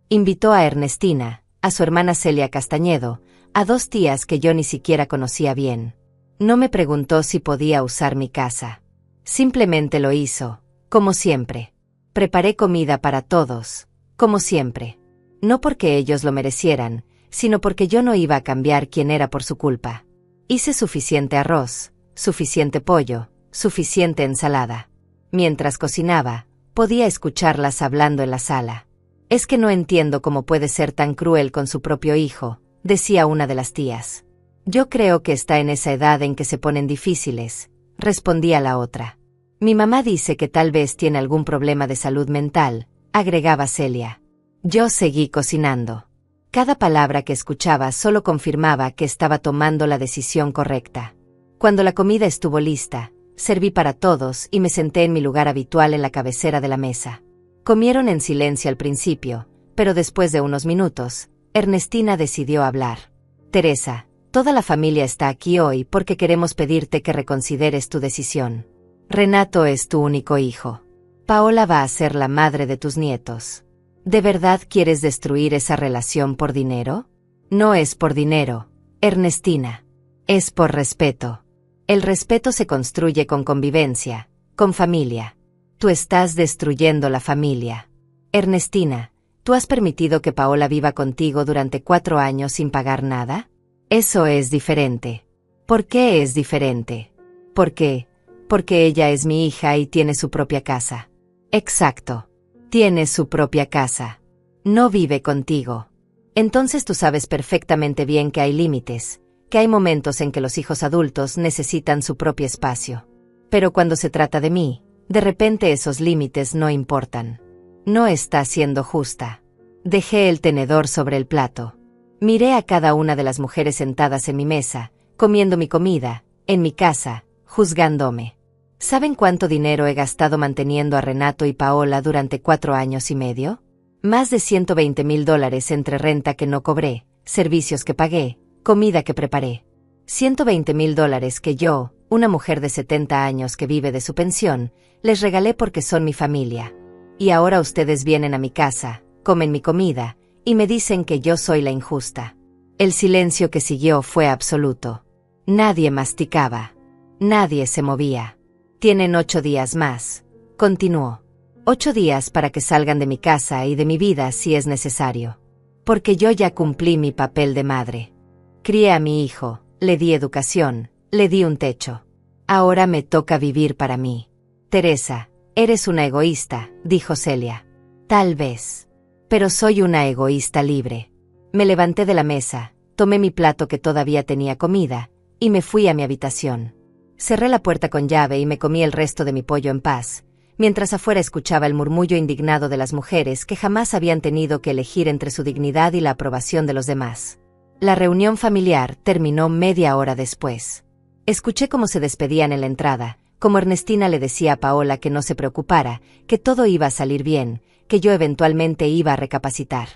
Invitó a Ernestina, a su hermana Celia Castañedo, a 2 tías que yo ni siquiera conocía bien. No me preguntó si podía usar mi casa. Simplemente lo hizo, como siempre. Preparé comida para todos, como siempre. No porque ellos lo merecieran, sino porque yo no iba a cambiar quién era por su culpa. Hice suficiente arroz, suficiente pollo, suficiente ensalada. Mientras cocinaba, podía escucharlas hablando en la sala. «Es que no entiendo cómo puede ser tan cruel con su propio hijo», decía una de las tías. «Yo creo que está en esa edad en que se ponen difíciles», respondía la otra. «Mi mamá dice que tal vez tiene algún problema de salud mental», agregaba Celia. Yo seguí cocinando. Cada palabra que escuchaba solo confirmaba que estaba tomando la decisión correcta. Cuando la comida estuvo lista, serví para todos y me senté en mi lugar habitual en la cabecera de la mesa. Comieron en silencio al principio, pero después de unos minutos, Ernestina decidió hablar. «Teresa, toda la familia está aquí hoy porque queremos pedirte que reconsideres tu decisión. Renato es tu único hijo. Paola va a ser la madre de tus nietos. ¿De verdad quieres destruir esa relación por dinero? No es por dinero, Ernestina. Es por respeto. El respeto se construye con convivencia, con familia. Tú estás destruyendo la familia. Ernestina, ¿tú has permitido que Paola viva contigo durante 4 años sin pagar nada? Eso es diferente. ¿Por qué es diferente? ¿Por qué? Porque ella es mi hija y tiene su propia casa. Exacto. Tiene su propia casa. No vive contigo. Entonces tú sabes perfectamente bien que hay límites, que hay momentos en que los hijos adultos necesitan su propio espacio. Pero cuando se trata de mí, de repente esos límites no importan. No está siendo justa. Dejé el tenedor sobre el plato. Miré a cada una de las mujeres sentadas en mi mesa, comiendo mi comida, en mi casa, juzgándome. ¿Saben cuánto dinero he gastado manteniendo a Renato y Paola durante 4 años y medio? Más de $120,000 entre renta que no cobré, servicios que pagué, comida que preparé. $120,000 que yo, una mujer de 70 años que vive de su pensión, les regalé porque son mi familia. Y ahora ustedes vienen a mi casa, comen mi comida, y me dicen que yo soy la injusta. El silencio que siguió fue absoluto. Nadie masticaba. Nadie se movía. Tienen 8 días más, continuó. 8 días para que salgan de mi casa y de mi vida si es necesario. Porque yo ya cumplí mi papel de madre. Crié a mi hijo, le di educación, le di un techo. Ahora me toca vivir para mí. Teresa, eres una egoísta, dijo Celia. Tal vez. Pero soy una egoísta libre. Me levanté de la mesa, tomé mi plato que todavía tenía comida, y me fui a mi habitación. Cerré la puerta con llave y me comí el resto de mi pollo en paz, mientras afuera escuchaba el murmullo indignado de las mujeres que jamás habían tenido que elegir entre su dignidad y la aprobación de los demás. La reunión familiar terminó media hora después. Escuché cómo se despedían en la entrada, como Ernestina le decía a Paola que no se preocupara, que todo iba a salir bien, que yo eventualmente iba a recapacitar.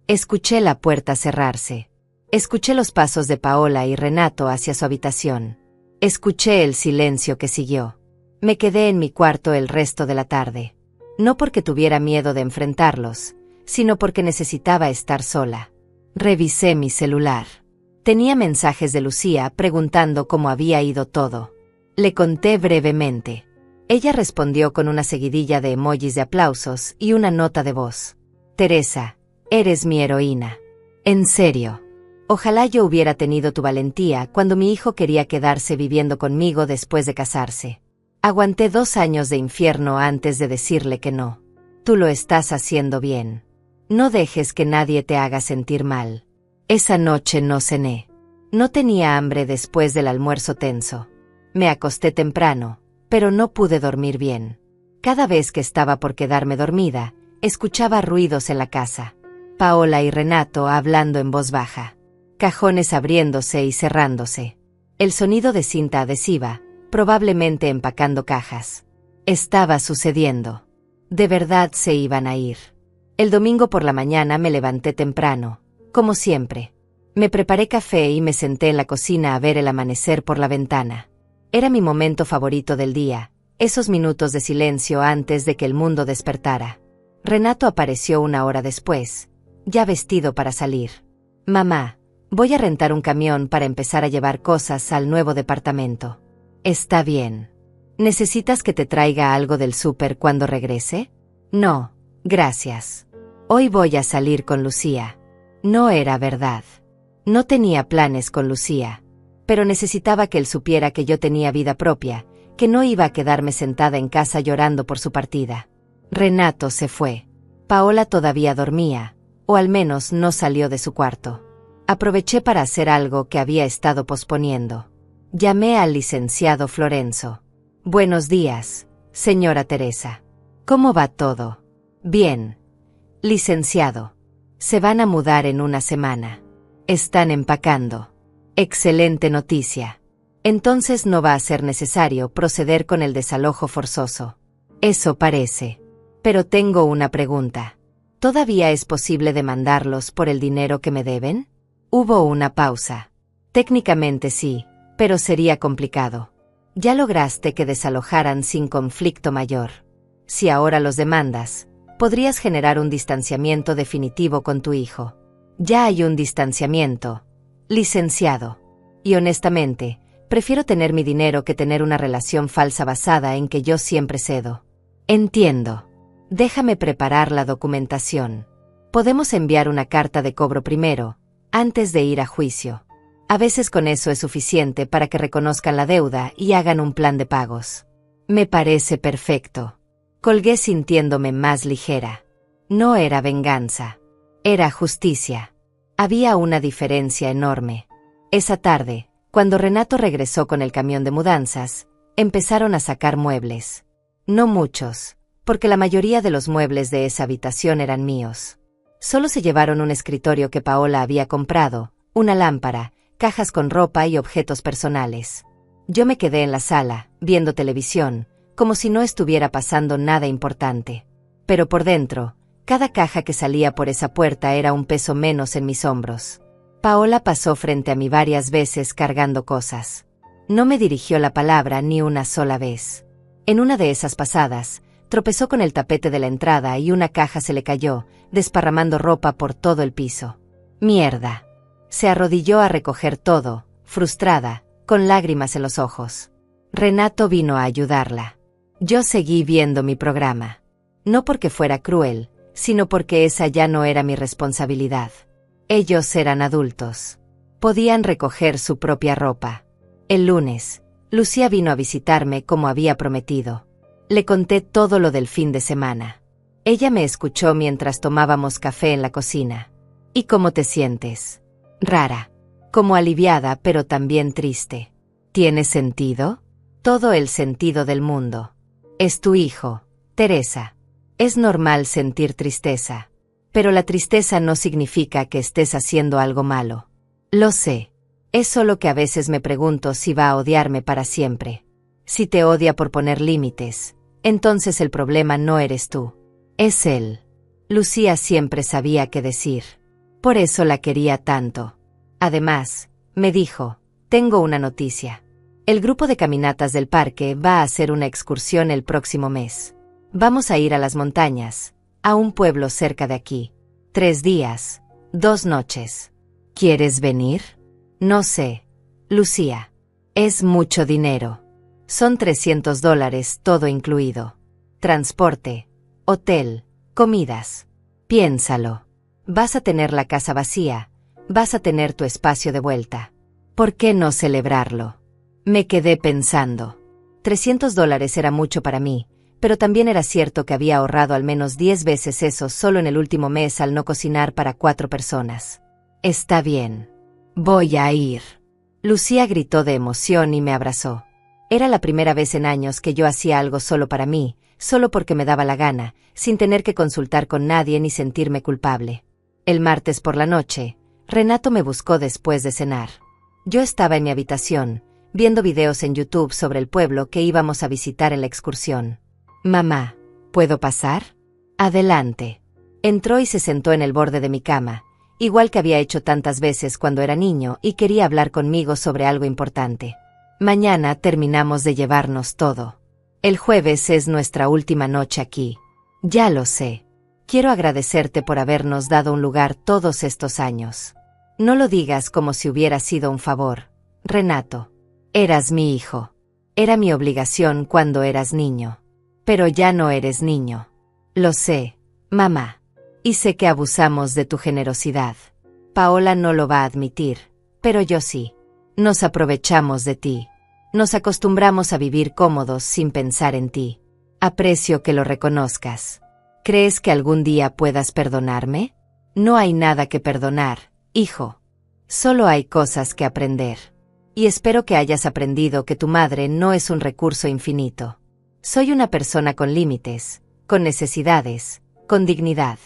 Escuché la puerta cerrarse. Escuché los pasos de Paola y Renato hacia su habitación. Escuché el silencio que siguió. Me quedé en mi cuarto el resto de la tarde. No porque tuviera miedo de enfrentarlos, sino porque necesitaba estar sola. Revisé mi celular. Tenía mensajes de Lucía preguntando cómo había ido todo. Le conté brevemente. Ella respondió con una seguidilla de emojis de aplausos y una nota de voz. Teresa, eres mi heroína. En serio. Ojalá yo hubiera tenido tu valentía cuando mi hijo quería quedarse viviendo conmigo después de casarse. Aguanté 2 años de infierno antes de decirle que no. Tú lo estás haciendo bien. No dejes que nadie te haga sentir mal. Esa noche no cené. No tenía hambre después del almuerzo tenso. Me acosté temprano, pero no pude dormir bien. Cada vez que estaba por quedarme dormida, escuchaba ruidos en la casa. Paola y Renato hablando en voz baja. Cajones abriéndose y cerrándose. El sonido de cinta adhesiva, probablemente empacando cajas. Estaba sucediendo. De verdad se iban a ir. El domingo por la mañana me levanté temprano, como siempre. Me preparé café y me senté en la cocina a ver el amanecer por la ventana. Era mi momento favorito del día, esos minutos de silencio antes de que el mundo despertara. Renato apareció 1 hora después, ya vestido para salir. Mamá, voy a rentar un camión para empezar a llevar cosas al nuevo departamento. Está bien. ¿Necesitas que te traiga algo del súper cuando regrese? No, gracias. Hoy voy a salir con Lucía. No era verdad. No tenía planes con Lucía, pero necesitaba que él supiera que yo tenía vida propia, que no iba a quedarme sentada en casa llorando por su partida. Renato se fue. Paola todavía dormía, o al menos no salió de su cuarto. Aproveché para hacer algo que había estado posponiendo. Llamé al licenciado Florenzo. Buenos días, señora Teresa. ¿Cómo va todo? Bien. Licenciado. Se van a mudar en una semana. Están empacando. Excelente noticia. Entonces no va a ser necesario proceder con el desalojo forzoso. Eso parece. Pero tengo una pregunta. ¿Todavía es posible demandarlos por el dinero que me deben? Hubo una pausa. Técnicamente sí, pero sería complicado. Ya lograste que desalojaran sin conflicto mayor. Si ahora los demandas, podrías generar un distanciamiento definitivo con tu hijo. Ya hay un distanciamiento, licenciado. Y honestamente, prefiero tener mi dinero que tener una relación falsa basada en que yo siempre cedo. Entiendo. Déjame preparar la documentación. Podemos enviar una carta de cobro primero, antes de ir a juicio. A veces con eso es suficiente para que reconozcan la deuda y hagan un plan de pagos. Me parece perfecto. Colgué sintiéndome más ligera. No era venganza. Era justicia. Había una diferencia enorme. Esa tarde, cuando Renato regresó con el camión de mudanzas, empezaron a sacar muebles. No muchos, porque la mayoría de los muebles de esa habitación eran míos. Solo se llevaron un escritorio que Paola había comprado, una lámpara, cajas con ropa y objetos personales. Yo me quedé en la sala, viendo televisión, como si no estuviera pasando nada importante. Pero por dentro, cada caja que salía por esa puerta era un peso menos en mis hombros. Paola pasó frente a mí varias veces cargando cosas. No me dirigió la palabra ni una sola vez. En una de esas pasadas, tropezó con el tapete de la entrada y una caja se le cayó, desparramando ropa por todo el piso. ¡Mierda! Se arrodilló a recoger todo, frustrada, con lágrimas en los ojos. Renato vino a ayudarla. Yo seguí viendo mi programa. No porque fuera cruel, sino porque esa ya no era mi responsabilidad. Ellos eran adultos. Podían recoger su propia ropa. El lunes, Lucía vino a visitarme como había prometido. Le conté todo lo del fin de semana. Ella me escuchó mientras tomábamos café en la cocina. ¿Y cómo te sientes? Rara. Como aliviada, pero también triste. ¿Tiene sentido? Todo el sentido del mundo. Es tu hijo, Teresa. Es normal sentir tristeza. Pero la tristeza no significa que estés haciendo algo malo. Lo sé. Es solo que a veces me pregunto si va a odiarme para siempre. Si te odia por poner límites, entonces el problema no eres tú. Es él. Lucía siempre sabía qué decir. Por eso la quería tanto. Además, me dijo, tengo una noticia. El grupo de caminatas del parque va a hacer una excursión el próximo mes. Vamos a ir a las montañas, a un pueblo cerca de aquí. 3 días, 2 noches. ¿Quieres venir? No sé, Lucía. Es mucho dinero. Son $300 todo incluido. Transporte, hotel, comidas. Piénsalo. Vas a tener la casa vacía, vas a tener tu espacio de vuelta. ¿Por qué no celebrarlo? Me quedé pensando. $300 era mucho para mí, pero también era cierto que había ahorrado al menos 10 veces eso solo en el último mes al no cocinar para 4 personas. Está bien. Voy a ir. Lucía gritó de emoción y me abrazó. Era la primera vez en años que yo hacía algo solo para mí, solo porque me daba la gana, sin tener que consultar con nadie ni sentirme culpable. El martes por la noche, Renato me buscó después de cenar. Yo estaba en mi habitación, viendo videos en YouTube sobre el pueblo que íbamos a visitar en la excursión. Mamá, ¿puedo pasar? Adelante. Entró y se sentó en el borde de mi cama, igual que había hecho tantas veces cuando era niño y quería hablar conmigo sobre algo importante. Mañana terminamos de llevarnos todo. El jueves es nuestra última noche aquí. Ya lo sé. Quiero agradecerte por habernos dado un lugar todos estos años. No lo digas como si hubiera sido un favor, Renato. Eras mi hijo. Era mi obligación cuando eras niño. Pero ya no eres niño. Lo sé, mamá. Y sé que abusamos de tu generosidad. Paola no lo va a admitir, pero yo sí. Nos aprovechamos de ti. Nos acostumbramos a vivir cómodos sin pensar en ti. Aprecio que lo reconozcas. ¿Crees que algún día puedas perdonarme? No hay nada que perdonar, hijo. Solo hay cosas que aprender. Y espero que hayas aprendido que tu madre no es un recurso infinito. Soy una persona con límites, con necesidades, con dignidad.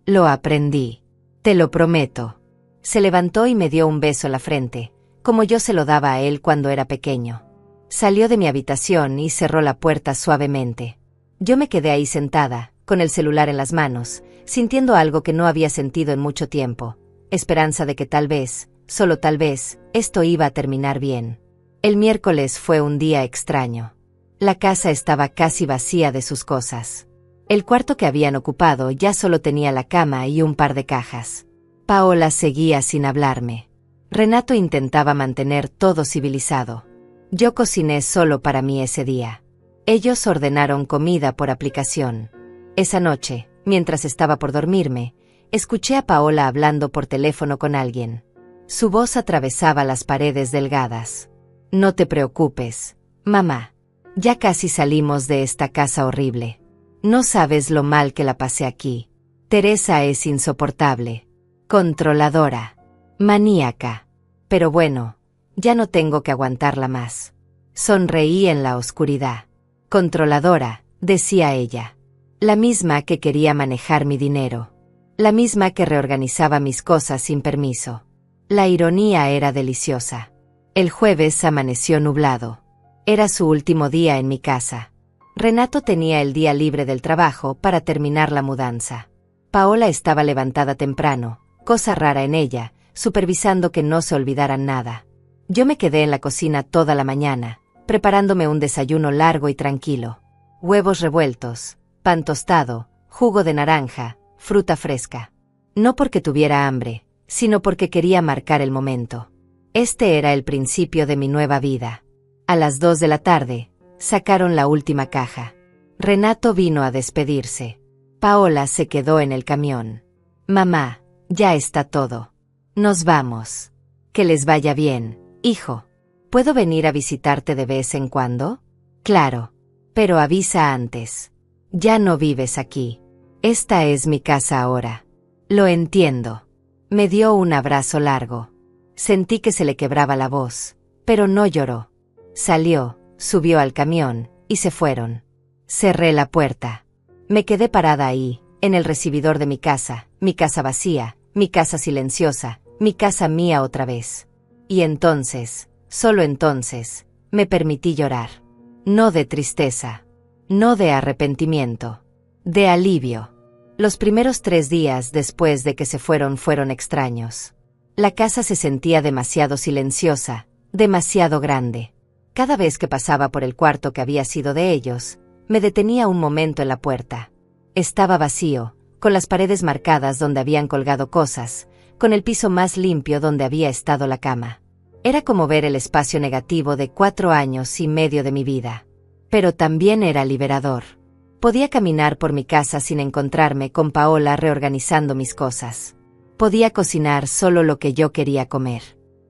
Lo aprendí. Te lo prometo. Se levantó y me dio un beso en la frente, como yo se lo daba a él cuando era pequeño. Salió de mi habitación y cerró la puerta suavemente. Yo me quedé ahí sentada, con el celular en las manos, sintiendo algo que no había sentido en mucho tiempo, esperanza de que tal vez, solo tal vez, esto iba a terminar bien. El miércoles fue un día extraño. La casa estaba casi vacía de sus cosas. El cuarto que habían ocupado ya solo tenía la cama y un par de cajas. Paola seguía sin hablarme. Renato intentaba mantener todo civilizado. Yo cociné solo para mí ese día. Ellos ordenaron comida por aplicación. Esa noche, mientras estaba por dormirme, escuché a Paola hablando por teléfono con alguien. Su voz atravesaba las paredes delgadas. No te preocupes, mamá. Ya casi salimos de esta casa horrible. No sabes lo mal que la pasé aquí. Teresa es insoportable. Controladora. Maníaca. Pero bueno, ya no tengo que aguantarla más. Sonreí en la oscuridad. Controladora, decía ella. La misma que quería manejar mi dinero. La misma que reorganizaba mis cosas sin permiso. La ironía era deliciosa. El jueves amaneció nublado. Era su último día en mi casa. Renato tenía el día libre del trabajo para terminar la mudanza. Paola estaba levantada temprano, cosa rara en ella, supervisando que no se olvidaran nada. Yo me quedé en la cocina toda la mañana, preparándome un desayuno largo y tranquilo. Huevos revueltos, pan tostado, jugo de naranja, fruta fresca. No porque tuviera hambre, sino porque quería marcar el momento. Este era el principio de mi nueva vida. A las 2 de la tarde, sacaron la última caja. Renato vino a despedirse. Paola se quedó en el camión. Mamá, ya está todo. Nos vamos. Que les vaya bien, hijo. ¿Puedo venir a visitarte de vez en cuando? Claro. Pero avisa antes. Ya no vives aquí. Esta es mi casa ahora. Lo entiendo. Me dio un abrazo largo. Sentí que se le quebraba la voz, pero no lloró. Salió, subió al camión, y se fueron. Cerré la puerta. Me quedé parada ahí, en el recibidor de mi casa vacía, mi casa silenciosa, mi casa mía otra vez. Y entonces, solo entonces, me permití llorar. No de tristeza, no de arrepentimiento, de alivio. Los primeros 3 días después de que se fueron extraños. La casa se sentía demasiado silenciosa, demasiado grande. Cada vez que pasaba por el cuarto que había sido de ellos, me detenía un momento en la puerta. Estaba vacío, con las paredes marcadas donde habían colgado cosas, con el piso más limpio donde había estado la cama. Era como ver el espacio negativo de 4 años y medio de mi vida. Pero también era liberador. Podía caminar por mi casa sin encontrarme con Paola reorganizando mis cosas. Podía cocinar solo lo que yo quería comer.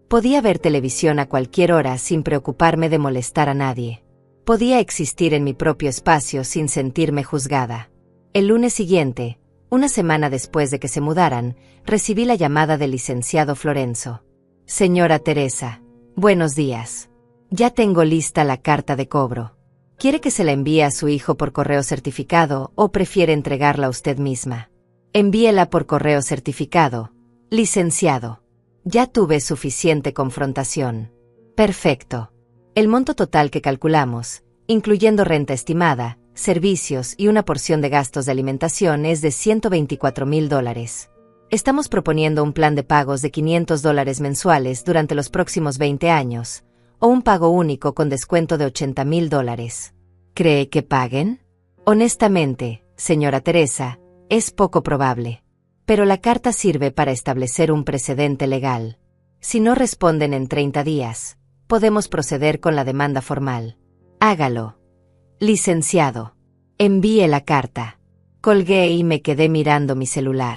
Podía ver televisión a cualquier hora sin preocuparme de molestar a nadie. Podía existir en mi propio espacio sin sentirme juzgada. El lunes siguiente, una semana después de que se mudaran, recibí la llamada del licenciado Florenzo. Señora Teresa, buenos días. Ya tengo lista la carta de cobro. ¿Quiere que se la envíe a su hijo por correo certificado o prefiere entregarla usted misma? Envíela por correo certificado, licenciado. Ya tuve suficiente confrontación. Perfecto. El monto total que calculamos, incluyendo renta estimada, servicios y una porción de gastos de alimentación es de $124,000. Estamos proponiendo un plan de pagos de $500 mensuales durante los próximos 20 años, o un pago único con descuento de $80,000. ¿Cree que paguen? Honestamente, señora Teresa, Es poco probable. Pero la carta sirve para establecer un precedente legal. Si no responden en 30 días, podemos proceder con la demanda formal. Hágalo. Licenciado. Envíe la carta. Colgué y me quedé mirando mi celular.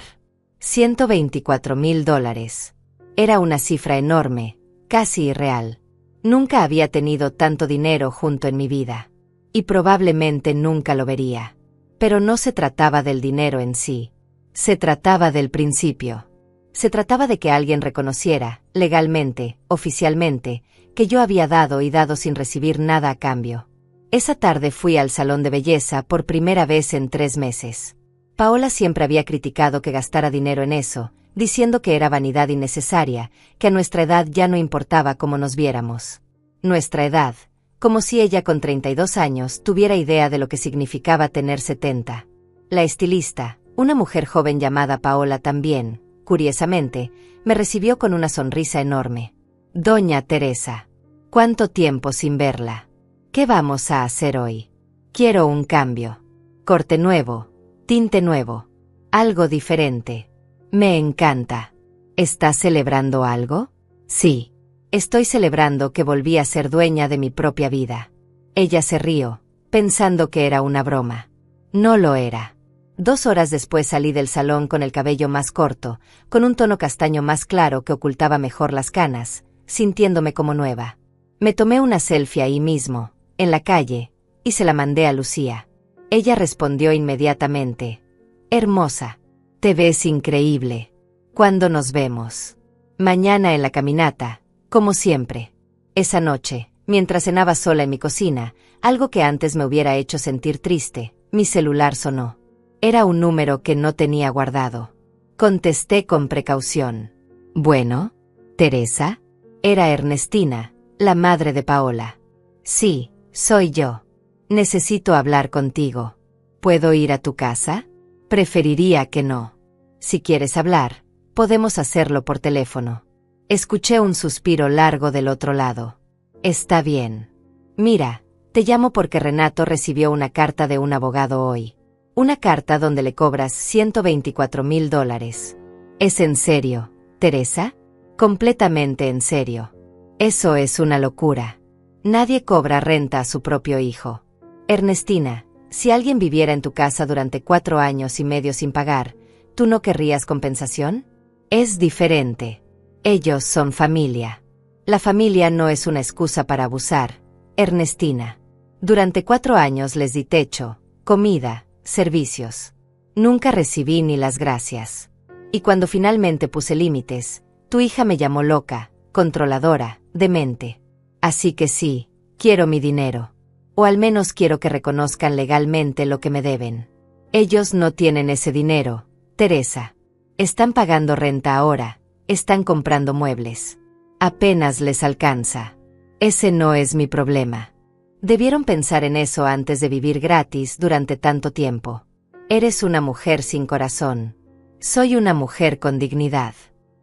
$124,000. Era una cifra enorme, casi irreal. Nunca había tenido tanto dinero junto en mi vida. Y probablemente nunca lo vería. Pero no se trataba del dinero en sí. Se trataba del principio. Se trataba de que alguien reconociera, legalmente, oficialmente, que yo había dado y dado sin recibir nada a cambio. Esa tarde fui al salón de belleza por primera vez en 3 meses. Paola siempre había criticado que gastara dinero en eso, diciendo que era vanidad innecesaria, que a nuestra edad ya no importaba cómo nos viéramos. Nuestra edad, como si ella con 32 años tuviera idea de lo que significaba tener 70. La estilista, una mujer joven llamada Paola también, curiosamente, me recibió con una sonrisa enorme. Doña Teresa. ¿Cuánto tiempo sin verla? ¿Qué vamos a hacer hoy? Quiero un cambio. Corte nuevo, tinte nuevo, algo diferente. Me encanta. ¿Estás celebrando algo? Sí. Estoy celebrando que volví a ser dueña de mi propia vida. Ella se rió, pensando que era una broma. No lo era. 2 horas después salí del salón con el cabello más corto, con un tono castaño más claro que ocultaba mejor las canas, sintiéndome como nueva. Me tomé una selfie ahí mismo, en la calle, y se la mandé a Lucía. Ella respondió inmediatamente. Hermosa. Te ves increíble. ¿Cuándo nos vemos? Mañana en la caminata, como siempre. Esa noche, mientras cenaba sola en mi cocina, algo que antes me hubiera hecho sentir triste, mi celular sonó. Era un número que no tenía guardado. Contesté con precaución. Bueno, ¿Teresa? Era Ernestina, la madre de Paola. Sí, soy yo. Necesito hablar contigo. ¿Puedo ir a tu casa? Preferiría que no. Si quieres hablar, podemos hacerlo por teléfono. Escuché un suspiro largo del otro lado. Está bien. Mira, te llamo porque Renato recibió una carta de un abogado hoy. Una carta donde le cobras $124,000. ¿Es en serio, Teresa? Completamente en serio. Eso es una locura. Nadie cobra renta a su propio hijo. Ernestina, si alguien viviera en tu casa durante 4 años y medio sin pagar, ¿tú no querrías compensación? Es diferente. Ellos son familia. La familia no es una excusa para abusar, Ernestina. Durante 4 años les di techo, comida, servicios. Nunca recibí ni las gracias. Y cuando finalmente puse límites, tu hija me llamó loca, controladora, demente. Así que sí, quiero mi dinero. O al menos quiero que reconozcan legalmente lo que me deben. Ellos no tienen ese dinero, Teresa. Están pagando renta ahora, están comprando muebles. Apenas les alcanza. Ese no es mi problema. Debieron pensar en eso antes de vivir gratis durante tanto tiempo. Eres una mujer sin corazón. Soy una mujer con dignidad.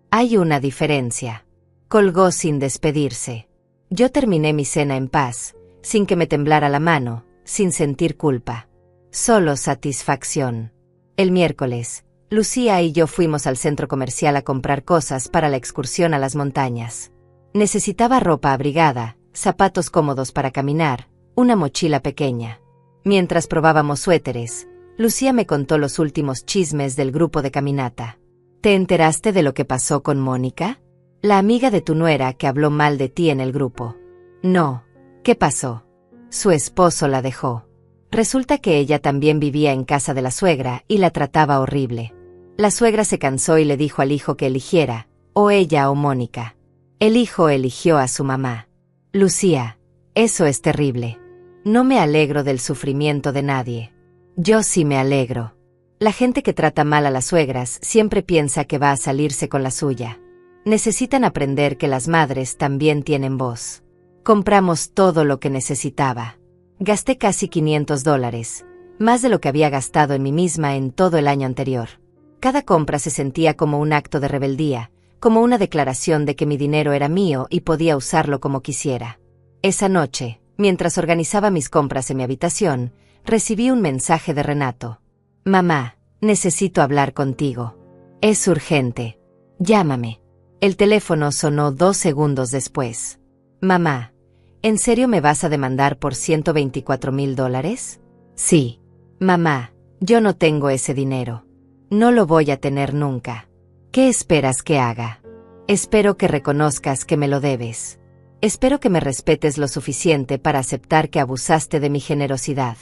Hay una diferencia. Colgó sin despedirse. Yo terminé mi cena en paz, sin que me temblara la mano, sin sentir culpa. Solo satisfacción. El miércoles, Lucía y yo fuimos al centro comercial a comprar cosas para la excursión a las montañas. Necesitaba ropa abrigada, zapatos cómodos para caminar, una mochila pequeña. Mientras probábamos suéteres, Lucía me contó los últimos chismes del grupo de caminata. ¿Te enteraste de lo que pasó con Mónica? La amiga de tu nuera que habló mal de ti en el grupo. No. ¿Qué pasó? Su esposo la dejó. Resulta que ella también vivía en casa de la suegra y la trataba horrible. La suegra se cansó y le dijo al hijo que eligiera, o ella o Mónica. El hijo eligió a su mamá. Lucía, eso es terrible. No me alegro del sufrimiento de nadie. Yo sí me alegro. La gente que trata mal a las suegras siempre piensa que va a salirse con la suya. Necesitan aprender que las madres también tienen voz. Compramos todo lo que necesitaba. Gasté casi $500, más de lo que había gastado en mí misma en todo el año anterior. Cada compra se sentía como un acto de rebeldía, como una declaración de que mi dinero era mío y podía usarlo como quisiera. Esa noche, mientras organizaba mis compras en mi habitación, recibí un mensaje de Renato. Mamá, Necesito hablar contigo. Es urgente. Llámame. El teléfono sonó 2 segundos después. Mamá, ¿en serio me vas a demandar por $124,000? Sí. Mamá, yo no tengo ese dinero. No lo voy a tener nunca. ¿Qué esperas que haga? Espero que reconozcas que me lo debes. Espero que me respetes lo suficiente para aceptar que abusaste de mi generosidad.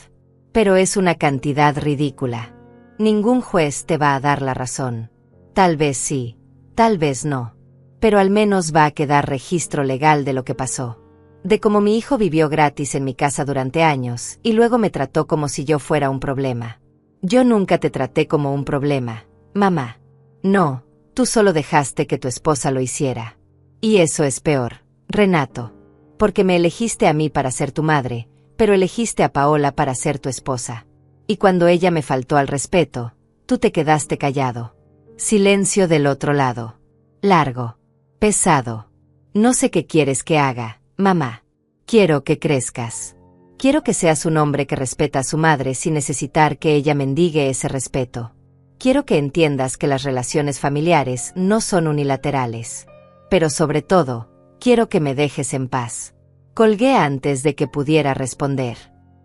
Pero es una cantidad ridícula. Ningún juez te va a dar la razón. Tal vez sí, tal vez no. Pero al menos va a quedar registro legal de lo que pasó. De cómo mi hijo vivió gratis en mi casa durante años y luego me trató como si yo fuera un problema. Yo nunca te traté como un problema, mamá. No, tú solo dejaste que tu esposa lo hiciera. Y eso es peor, Renato. Porque me elegiste a mí para ser tu madre, pero elegiste a Paola para ser tu esposa. Y cuando ella me faltó al respeto, tú te quedaste callado. Silencio del otro lado. Largo. Pesado. No sé qué quieres que haga, mamá. Quiero que crezcas. Quiero que seas un hombre que respeta a su madre sin necesitar que ella mendigue ese respeto. Quiero que entiendas que las relaciones familiares no son unilaterales. Pero sobre todo, quiero que me dejes en paz. Colgué antes de que pudiera responder.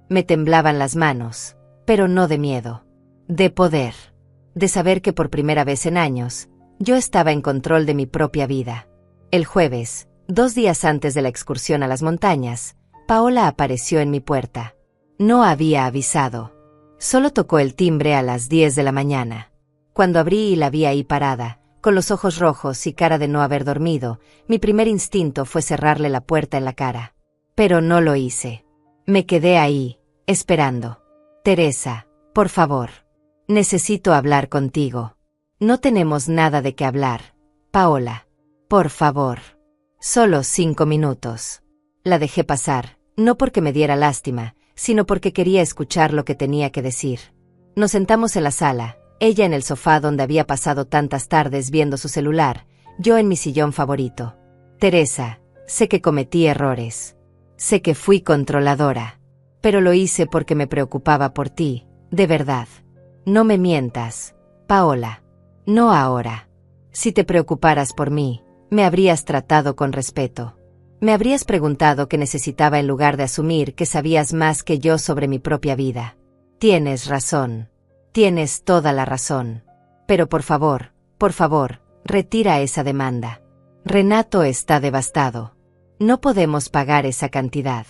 Me temblaban las manos, pero no de miedo. De poder. De saber que por primera vez en años, yo estaba en control de mi propia vida. El jueves, 2 días antes de la excursión a las montañas, Paola apareció en mi puerta. No había avisado. Solo tocó el timbre a las 10 de la mañana. Cuando abrí y la vi ahí parada, con los ojos rojos y cara de no haber dormido, mi primer instinto fue cerrarle la puerta en la cara. Pero no lo hice. Me quedé ahí, esperando. Teresa, por favor. Necesito hablar contigo. No tenemos nada de qué hablar, Paola. Por favor. Solo 5 minutos. La dejé pasar, no porque me diera lástima, sino porque quería escuchar lo que tenía que decir. Nos sentamos en la sala, ella en el sofá donde había pasado tantas tardes viendo su celular, yo en mi sillón favorito. Teresa, sé que cometí errores. Sé que fui controladora. Pero lo hice porque me preocupaba por ti, de verdad. No me mientas, Paola. No ahora. Si te preocuparas por mí, me habrías tratado con respeto. Me habrías preguntado qué necesitaba en lugar de asumir que sabías más que yo sobre mi propia vida. Tienes razón. Tienes toda la razón. Pero por favor, retira esa demanda. Renato está devastado. No podemos pagar esa cantidad.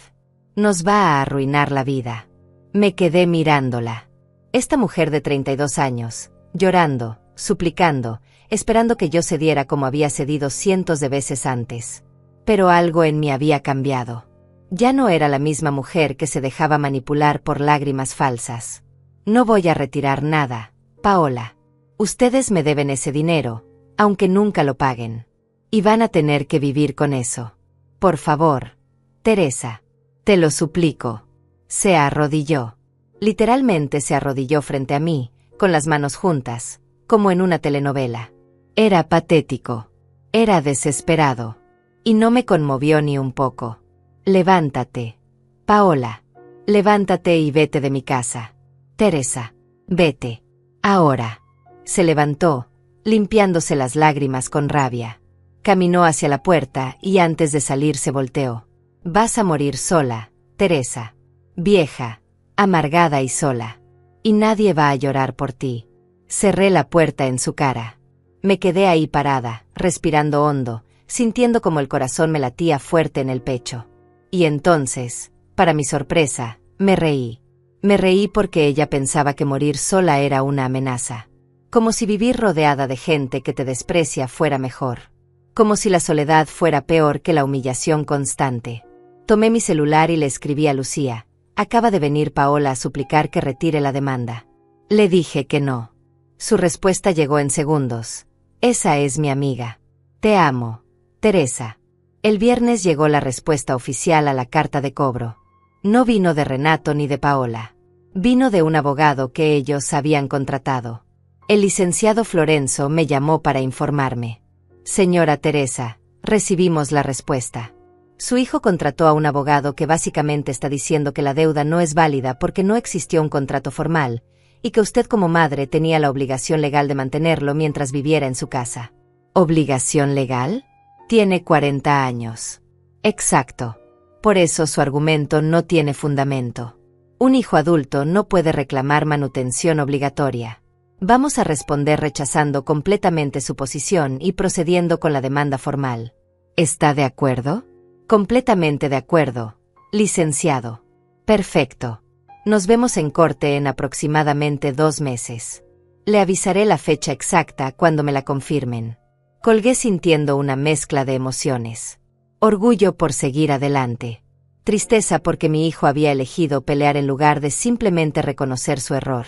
Nos va a arruinar la vida. Me quedé mirándola. Esta mujer de 32 años, llorando, suplicando, esperando que yo cediera como había cedido cientos de veces antes. Pero algo en mí había cambiado. Ya no era la misma mujer que se dejaba manipular por lágrimas falsas. No voy a retirar nada, Paola. Ustedes me deben ese dinero, aunque nunca lo paguen. Y van a tener que vivir con eso. Por favor, Teresa. Te lo suplico. Se arrodilló. Literalmente se arrodilló frente a mí, con las manos juntas, como en una telenovela. Era patético. Era desesperado. Y no me conmovió ni un poco. Levántate. Paola. Levántate y vete de mi casa. Teresa. Vete. Ahora. Se levantó, limpiándose las lágrimas con rabia. Caminó hacia la puerta y antes de salir se volteó. Vas a morir sola, Teresa. Vieja, amargada y sola. Y nadie va a llorar por ti. Cerré la puerta en su cara. Me quedé ahí parada, respirando hondo, sintiendo como el corazón me latía fuerte en el pecho. Y entonces, para mi sorpresa, me reí. Me reí porque ella pensaba que morir sola era una amenaza. Como si vivir rodeada de gente que te desprecia fuera mejor. Como si la soledad fuera peor que la humillación constante. Tomé mi celular y le escribí a Lucía. Acaba de venir Paola a suplicar que retire la demanda. Le dije que no. Su respuesta llegó en segundos. Esa es mi amiga. Te amo, Teresa. El viernes llegó la respuesta oficial a la carta de cobro. No vino de Renato ni de Paola. Vino de un abogado que ellos habían contratado. El licenciado Florenzo me llamó para informarme. Señora Teresa, recibimos la respuesta. Su hijo contrató a un abogado que básicamente está diciendo que la deuda no es válida porque no existió un contrato formal, y que usted como madre tenía la obligación legal de mantenerlo mientras viviera en su casa. ¿Obligación legal? Tiene 40 años. Exacto. Por eso su argumento no tiene fundamento. Un hijo adulto no puede reclamar manutención obligatoria. Vamos a responder rechazando completamente su posición y procediendo con la demanda formal. ¿Está de acuerdo? Completamente de acuerdo, licenciado. Perfecto. Nos vemos en corte en aproximadamente 2 meses. Le avisaré la fecha exacta cuando me la confirmen. Colgué sintiendo una mezcla de emociones. Orgullo por seguir adelante. Tristeza porque mi hijo había elegido pelear en lugar de simplemente reconocer su error.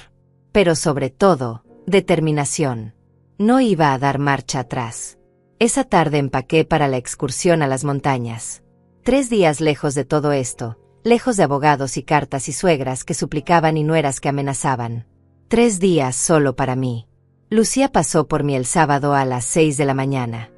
Pero sobre todo, determinación. No iba a dar marcha atrás. Esa tarde empaqué para la excursión a las montañas. 3 días lejos de todo esto, lejos de abogados y cartas y suegras que suplicaban y nueras que amenazaban. 3 días solo para mí. Lucía pasó por mí el sábado a las 6 de la mañana.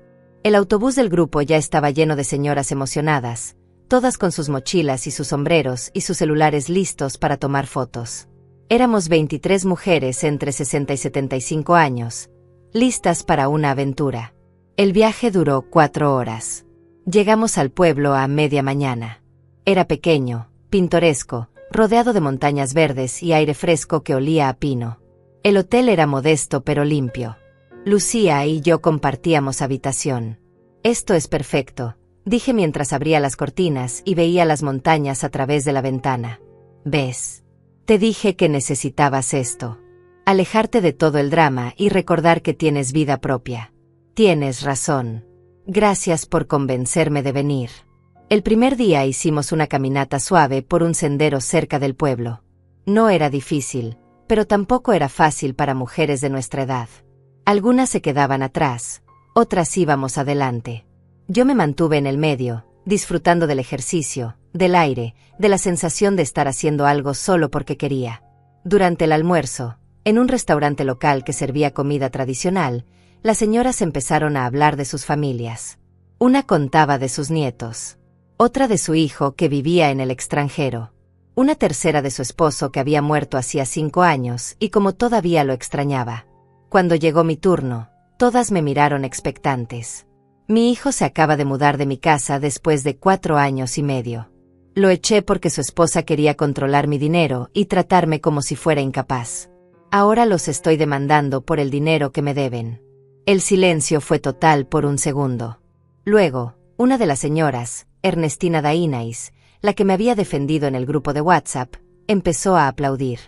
El autobús del grupo ya estaba lleno de señoras emocionadas, todas con sus mochilas y sus sombreros y sus celulares listos para tomar fotos. Éramos 23 mujeres entre 60 y 75 años, listas para una aventura. El viaje duró 4 horas. Llegamos al pueblo a media mañana. Era pequeño, pintoresco, rodeado de montañas verdes y aire fresco que olía a pino. El hotel era modesto pero limpio. Lucía y yo compartíamos habitación. Esto es perfecto, dije mientras abría las cortinas y veía las montañas a través de la ventana. ¿Ves? Te dije que necesitabas esto. Alejarte de todo el drama y recordar que tienes vida propia. Tienes razón. Gracias por convencerme de venir. El primer día hicimos una caminata suave por un sendero cerca del pueblo. No era difícil, pero tampoco era fácil para mujeres de nuestra edad. Algunas se quedaban atrás, otras íbamos adelante. Yo me mantuve en el medio, disfrutando del ejercicio, del aire, de la sensación de estar haciendo algo solo porque quería. Durante el almuerzo, en un restaurante local que servía comida tradicional, las señoras empezaron a hablar de sus familias. Una contaba de sus nietos, otra de su hijo que vivía en el extranjero, una tercera de su esposo que había muerto hacía 5 años y como todavía lo extrañaba. Cuando llegó mi turno, todas me miraron expectantes. Mi hijo se acaba de mudar de mi casa después de 4 años y medio. Lo eché porque su esposa quería controlar mi dinero y tratarme como si fuera incapaz. Ahora los estoy demandando por el dinero que me deben. El silencio fue total por un segundo. Luego, una de las señoras, Ernestina Dainais, la que me había defendido en el grupo de WhatsApp, empezó a aplaudir.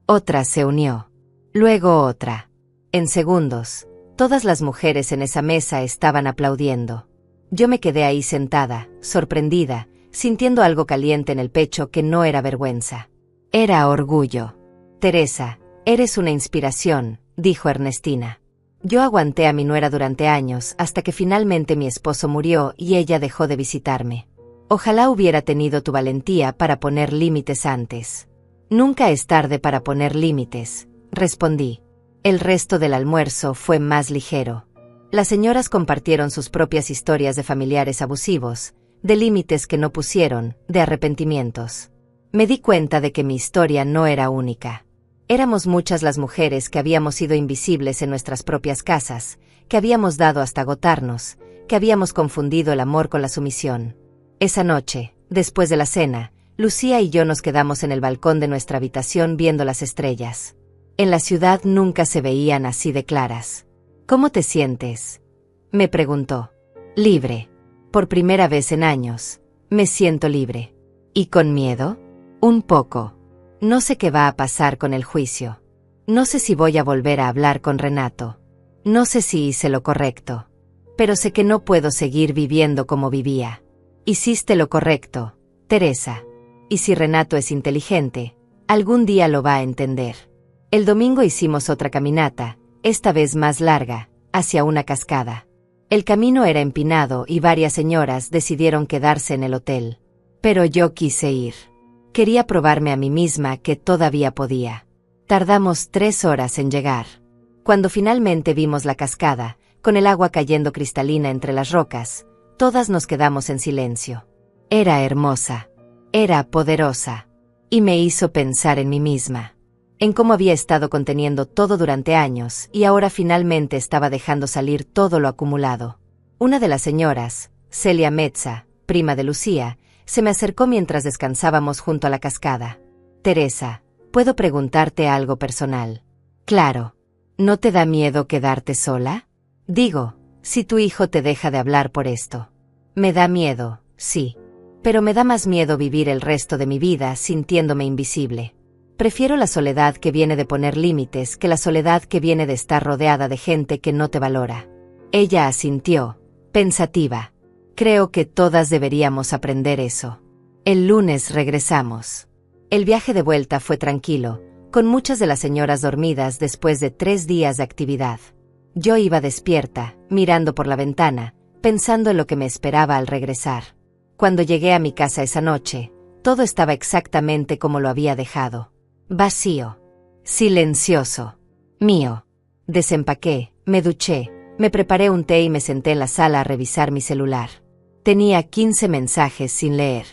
Otra se unió. Luego otra. En segundos, todas las mujeres en esa mesa estaban aplaudiendo. Yo me quedé ahí sentada, sorprendida, sintiendo algo caliente en el pecho que no era vergüenza. Era orgullo. Teresa, eres una inspiración, dijo Ernestina. Yo aguanté a mi nuera durante años hasta que finalmente mi esposo murió y ella dejó de visitarme. Ojalá hubiera tenido tu valentía para poner límites antes. Nunca es tarde para poner límites, respondí. El resto del almuerzo fue más ligero. Las señoras compartieron sus propias historias de familiares abusivos, de límites que no pusieron, de arrepentimientos. Me di cuenta de que mi historia no era única. Éramos muchas las mujeres que habíamos sido invisibles en nuestras propias casas, que habíamos dado hasta agotarnos, que habíamos confundido el amor con la sumisión. Esa noche, después de la cena, Lucía y yo nos quedamos en el balcón de nuestra habitación viendo las estrellas. En la ciudad nunca se veían así de claras. ¿Cómo te sientes?, me preguntó. Libre. Por primera vez en años, me siento libre. ¿Y con miedo? Un poco. No sé qué va a pasar con el juicio. No sé si voy a volver a hablar con Renato. No sé si hice lo correcto. Pero sé que no puedo seguir viviendo como vivía. Hiciste lo correcto, Teresa. Y si Renato es inteligente, algún día lo va a entender. El domingo hicimos otra caminata, esta vez más larga, hacia una cascada. El camino era empinado y varias señoras decidieron quedarse en el hotel. Pero yo quise ir. Quería probarme a mí misma que todavía podía. Tardamos 3 horas en llegar. Cuando finalmente vimos la cascada, con el agua cayendo cristalina entre las rocas, todas nos quedamos en silencio. Era hermosa. Era poderosa. Y me hizo pensar en mí misma. en cómo había estado conteniendo todo durante años y ahora finalmente estaba dejando salir todo lo acumulado. Una de las señoras, Celia Mezza, prima de Lucía, se me acercó mientras descansábamos junto a la cascada. Teresa, ¿puedo preguntarte algo personal? Claro. ¿No te da miedo quedarte sola? Digo, si tu hijo te deja de hablar por esto. Me da miedo, sí. Pero me da más miedo vivir el resto de mi vida sintiéndome invisible. Prefiero la soledad que viene de poner límites que la soledad que viene de estar rodeada de gente que no te valora. Ella asintió, pensativa. Creo que todas deberíamos aprender eso. El lunes regresamos. El viaje de vuelta fue tranquilo, con muchas de las señoras dormidas después de 3 días de actividad. Yo iba despierta, mirando por la ventana, pensando en lo que me esperaba al regresar. Cuando llegué a mi casa esa noche, todo estaba exactamente como lo había dejado. Vacío. Silencioso. Mío. Desempaqué, me duché, me preparé un té y me senté en la sala a revisar mi celular. Tenía 15 mensajes sin leer.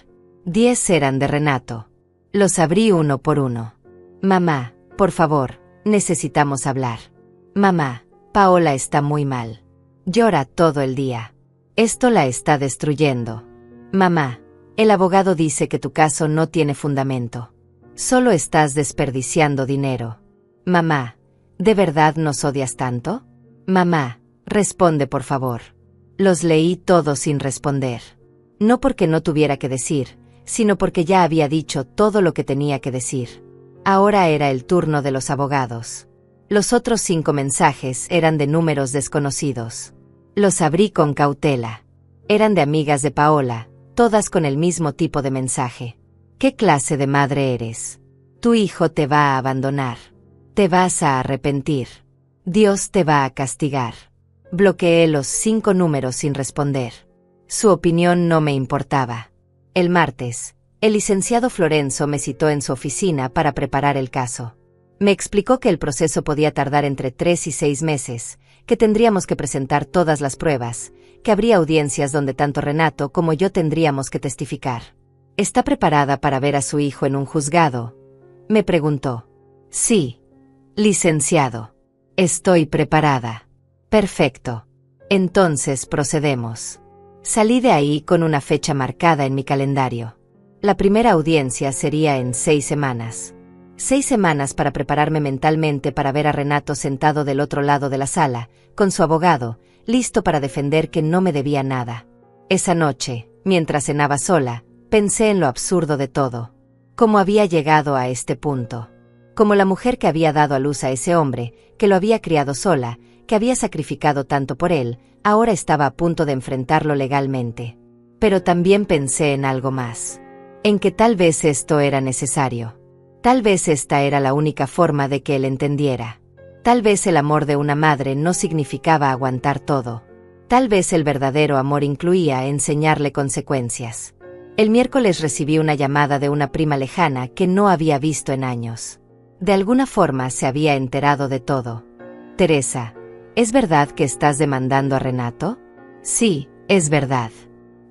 10 eran de Renato. Los abrí uno por uno. Mamá, por favor, necesitamos hablar. Mamá, Paola está muy mal. Llora todo el día. Esto la está destruyendo. Mamá, el abogado dice que tu caso no tiene fundamento. Solo estás desperdiciando dinero. Mamá, ¿de verdad nos odias tanto? Mamá, responde por favor. Los leí todos sin responder. No porque no tuviera que decir, sino porque ya había dicho todo lo que tenía que decir. Ahora era el turno de los abogados. Los otros 5 mensajes eran de números desconocidos. Los abrí con cautela. Eran de amigas de Paola, todas con el mismo tipo de mensaje. ¿Qué clase de madre eres? Tu hijo te va a abandonar. Te vas a arrepentir. Dios te va a castigar. Bloqueé los 5 números sin responder. Su opinión no me importaba. El martes, el licenciado Florenzo me citó en su oficina para preparar el caso. Me explicó que el proceso podía tardar entre 3 y 6 meses, que tendríamos que presentar todas las pruebas, que habría audiencias donde tanto Renato como yo tendríamos que testificar. ¿Está preparada para ver a su hijo en un juzgado? Me preguntó. Sí, licenciado. Estoy preparada. Perfecto. Entonces procedemos. Salí de ahí con una fecha marcada en mi calendario. La primera audiencia sería en 6 semanas. 6 semanas para prepararme mentalmente para ver a Renato sentado del otro lado de la sala, con su abogado, listo para defender que no me debía nada. Esa noche, mientras cenaba sola, pensé en lo absurdo de todo. Cómo había llegado a este punto. Como la mujer que había dado a luz a ese hombre, que lo había criado sola, que había sacrificado tanto por él, ahora estaba a punto de enfrentarlo legalmente. Pero también pensé en algo más. En que tal vez esto era necesario. Tal vez esta era la única forma de que él entendiera. Tal vez el amor de una madre no significaba aguantar todo. Tal vez el verdadero amor incluía enseñarle consecuencias. El miércoles recibí una llamada de una prima lejana que no había visto en años. De alguna forma se había enterado de todo. Teresa, ¿es verdad que estás demandando a Renato? Sí, es verdad.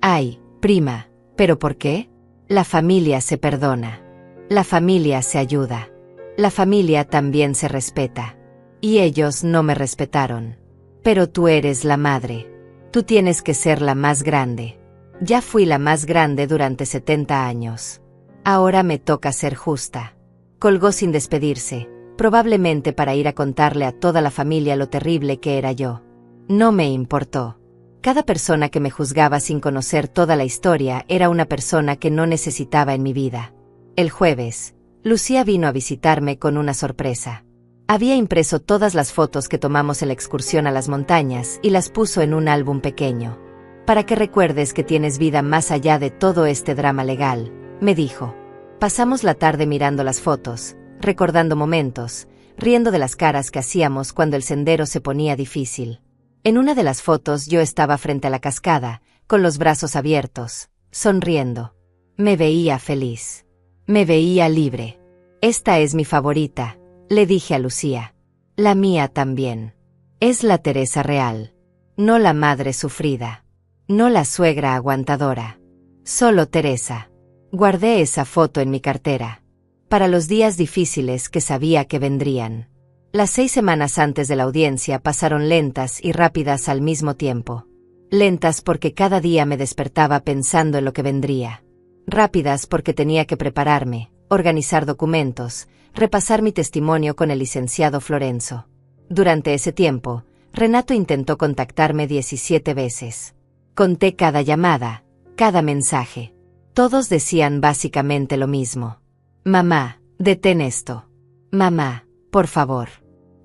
Ay, prima, ¿pero por qué? La familia se perdona. La familia se ayuda. La familia también se respeta. Y ellos no me respetaron. Pero tú eres la madre. Tú tienes que ser la más grande. Ya fui la más grande durante 70 años. Ahora me toca ser justa. Colgó sin despedirse, probablemente para ir a contarle a toda la familia lo terrible que era yo. No me importó. Cada persona que me juzgaba sin conocer toda la historia era una persona que no necesitaba en mi vida. El jueves, Lucía vino a visitarme con una sorpresa. Había impreso todas las fotos que tomamos en la excursión a las montañas y las puso en un álbum pequeño. Para que recuerdes que tienes vida más allá de todo este drama legal, me dijo. Pasamos la tarde mirando las fotos, recordando momentos, riendo de las caras que hacíamos cuando el sendero se ponía difícil. En una de las fotos yo estaba frente a la cascada, con los brazos abiertos, sonriendo. Me veía feliz. Me veía libre. Esta es mi favorita, le dije a Lucía. La mía también. Es la Teresa real. No la madre sufrida. No la suegra aguantadora. Solo Teresa. Guardé esa foto en mi cartera. para los días difíciles que sabía que vendrían. Las 6 semanas antes de la audiencia pasaron lentas y rápidas al mismo tiempo. Lentas porque cada día me despertaba pensando en lo que vendría. Rápidas porque tenía que prepararme, organizar documentos, repasar mi testimonio con el licenciado Florenzo. Durante ese tiempo, Renato intentó contactarme 17 veces. Conté cada llamada, cada mensaje. Todos decían básicamente lo mismo. Mamá, detén esto. Mamá, por favor.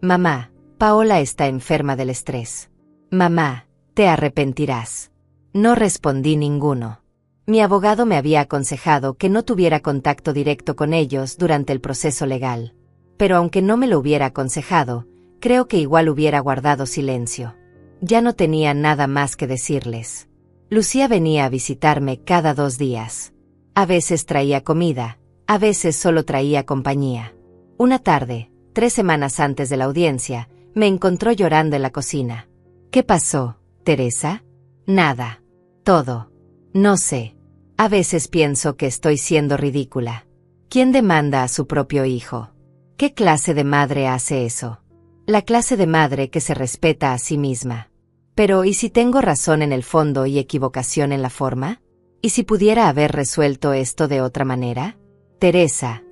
Mamá, Paola está enferma del estrés. Mamá, te arrepentirás. No respondí ninguno. Mi abogado me había aconsejado que no tuviera contacto directo con ellos durante el proceso legal. Pero aunque no me lo hubiera aconsejado, creo que igual hubiera guardado silencio. Ya no tenía nada más que decirles. Lucía venía a visitarme cada 2 días. A veces traía comida, a veces solo traía compañía. Una tarde, 3 semanas antes de la audiencia, me encontró llorando en la cocina. ¿Qué pasó, Teresa? Nada. Todo. No sé. A veces pienso que estoy siendo ridícula. ¿Quién demanda a su propio hijo? ¿Qué clase de madre hace eso? La clase de madre que se respeta a sí misma. Pero, ¿y si tengo razón en el fondo y equivocación en la forma? ¿Y si pudiera haber resuelto esto de otra manera? Teresa,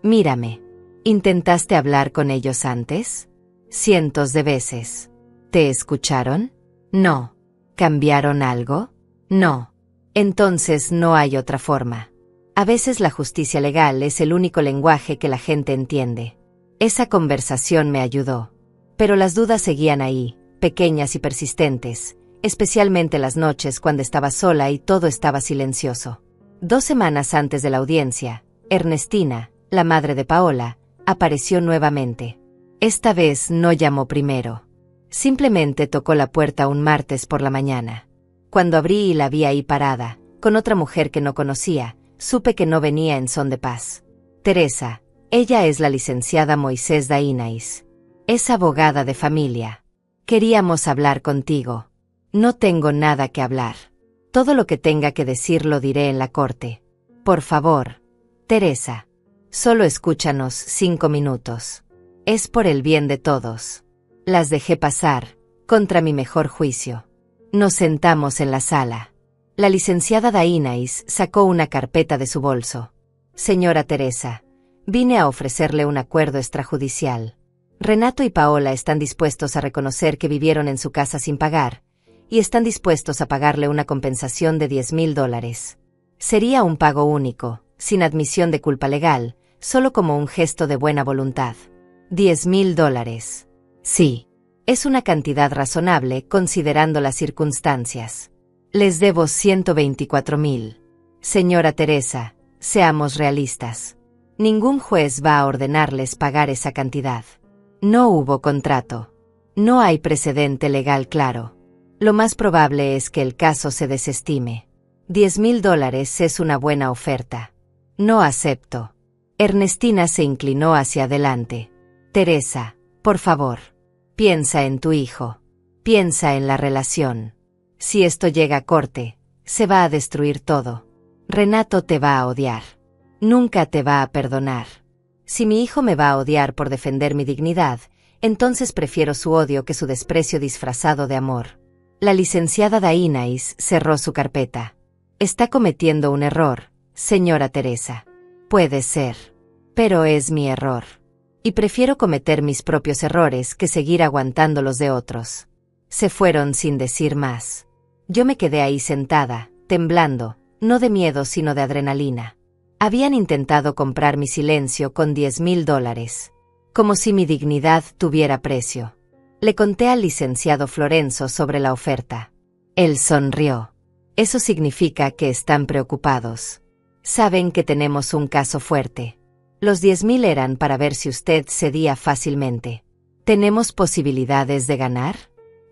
mírame. ¿Intentaste hablar con ellos antes? Cientos de veces. ¿Te escucharon? No. ¿Cambiaron algo? No. Entonces no hay otra forma. A veces la justicia legal es el único lenguaje que la gente entiende. Esa conversación me ayudó. Pero las dudas seguían ahí, pequeñas y persistentes, especialmente las noches cuando estaba sola y todo estaba silencioso. 2 semanas antes de la audiencia, Ernestina, la madre de Paola, apareció nuevamente. Esta vez no llamó primero. Simplemente tocó la puerta un martes por la mañana. Cuando abrí y la vi ahí parada, con otra mujer que no conocía, supe que no venía en son de paz. Teresa, ella es la licenciada Moisés Dainais. Es abogada de familia. Queríamos hablar contigo. No tengo nada que hablar. Todo lo que tenga que decir lo diré en la corte. Por favor, Teresa. Solo escúchanos 5 minutos. Es por el bien de todos. Las dejé pasar, contra mi mejor juicio. Nos sentamos en la sala. La licenciada Dainais sacó una carpeta de su bolso. Señora Teresa, vine a ofrecerle un acuerdo extrajudicial. Renato y Paola están dispuestos a reconocer que vivieron en su casa sin pagar, y están dispuestos a pagarle una compensación de $10,000. Sería un pago único, sin admisión de culpa legal, solo como un gesto de buena voluntad. $10,000. Sí. Es una cantidad razonable considerando las circunstancias. Les debo 124,000. Señora Teresa, seamos realistas. Ningún juez va a ordenarles pagar esa cantidad. No hubo contrato. No hay precedente legal claro. Lo más probable es que el caso se desestime. $10,000 es una buena oferta. No acepto. Ernestina se inclinó hacia adelante. Teresa, por favor. Piensa en tu hijo. Piensa en la relación. Si esto llega a corte, se va a destruir todo. Renato te va a odiar. Nunca te va a perdonar. Si mi hijo me va a odiar por defender mi dignidad, entonces prefiero su odio que su desprecio disfrazado de amor. La licenciada Dainais cerró su carpeta. Está cometiendo un error, señora Teresa. Puede ser. Pero es mi error. Y prefiero cometer mis propios errores que seguir aguantando los de otros. Se fueron sin decir más. Yo me quedé ahí sentada, temblando, no de miedo sino de adrenalina. Habían intentado comprar mi silencio con $10,000, como si mi dignidad tuviera precio. Le conté al licenciado Florenzo sobre la oferta. Él sonrió. Eso significa que están preocupados. Saben que tenemos un caso fuerte. Los 10,000 eran para ver si usted cedía fácilmente. ¿Tenemos posibilidades de ganar?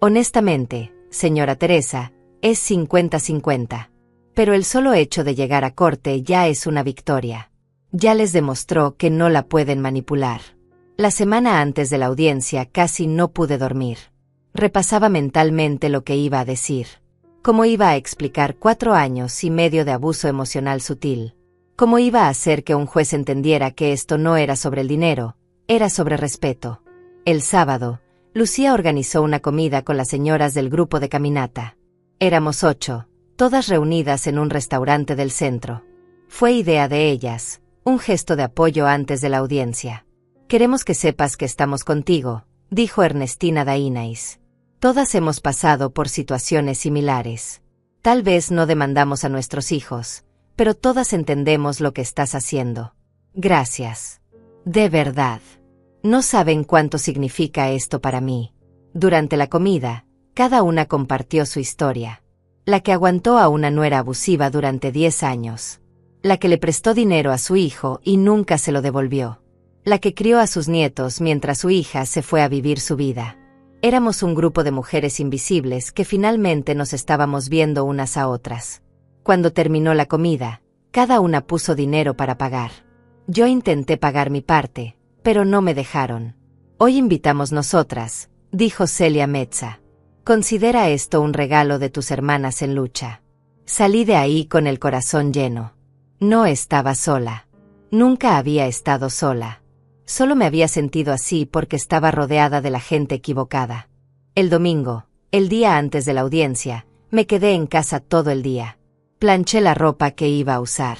Honestamente, señora Teresa, es 50-50. Pero el solo hecho de llegar a corte ya es una victoria. Ya les demostró que no la pueden manipular. La semana antes de la audiencia casi no pude dormir. Repasaba mentalmente lo que iba a decir. Cómo iba a explicar 4 años y medio de abuso emocional sutil. ¿Cómo iba a hacer que un juez entendiera que esto no era sobre el dinero, era sobre respeto? El sábado, Lucía organizó una comida con las señoras del grupo de caminata. Éramos 8, todas reunidas en un restaurante del centro. Fue idea de ellas, un gesto de apoyo antes de la audiencia. «Queremos que sepas que estamos contigo», dijo Ernestina Dainais. «Todas hemos pasado por situaciones similares. Tal vez no demandamos a nuestros hijos, pero todas entendemos lo que estás haciendo. Gracias. De verdad. No saben cuánto significa esto para mí». Durante la comida, cada una compartió su historia. La que aguantó a una nuera abusiva durante 10 años. La que le prestó dinero a su hijo y nunca se lo devolvió. La que crió a sus nietos mientras su hija se fue a vivir su vida. Éramos un grupo de mujeres invisibles que finalmente nos estábamos viendo unas a otras. Cuando terminó la comida, cada una puso dinero para pagar. Yo intenté pagar mi parte, pero no me dejaron. «Hoy invitamos nosotras», dijo Celia Mezza. «Considera esto un regalo de tus hermanas en lucha». Salí de ahí con el corazón lleno. No estaba sola. Nunca había estado sola. Solo me había sentido así porque estaba rodeada de la gente equivocada. El domingo, el día antes de la audiencia, me quedé en casa todo el día. Planché la ropa que iba a usar.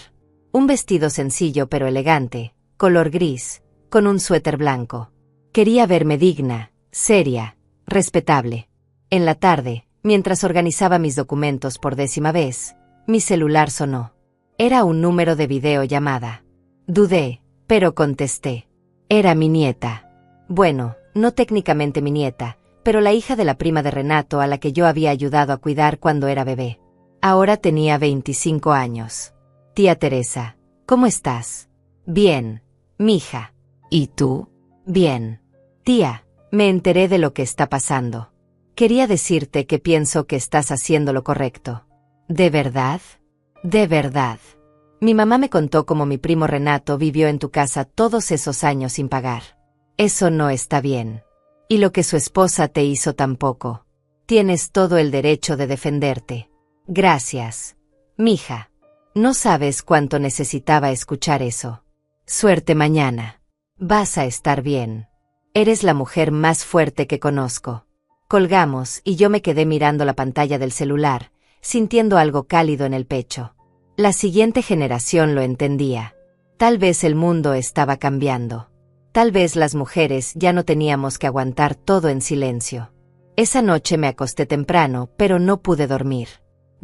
Un vestido sencillo pero elegante, color gris, con un suéter blanco. Quería verme digna, seria, respetable. En la tarde, mientras organizaba mis documentos por 10ª vez, mi celular sonó. Era un número de videollamada. Dudé, pero contesté. Era mi nieta. Bueno, no técnicamente mi nieta, pero la hija de la prima de Renato a la que yo había ayudado a cuidar cuando era bebé. Ahora tenía 25 años. «Tía Teresa, ¿cómo estás?» «Bien, mija». «¿Y tú?» «Bien. Tía, me enteré de lo que está pasando. Quería decirte que pienso que estás haciendo lo correcto». «¿De verdad?» «De verdad. Mi mamá me contó cómo mi primo Renato vivió en tu casa todos esos años sin pagar. Eso no está bien. Y lo que su esposa te hizo tampoco. Tienes todo el derecho de defenderte». «Gracias, mija. No sabes cuánto necesitaba escuchar eso. Suerte mañana. Vas a estar bien. Eres la mujer más fuerte que conozco». Colgamos y yo me quedé mirando la pantalla del celular, sintiendo algo cálido en el pecho. La siguiente generación lo entendía. Tal vez el mundo estaba cambiando. Tal vez las mujeres ya no teníamos que aguantar todo en silencio. Esa noche me acosté temprano, pero no pude dormir.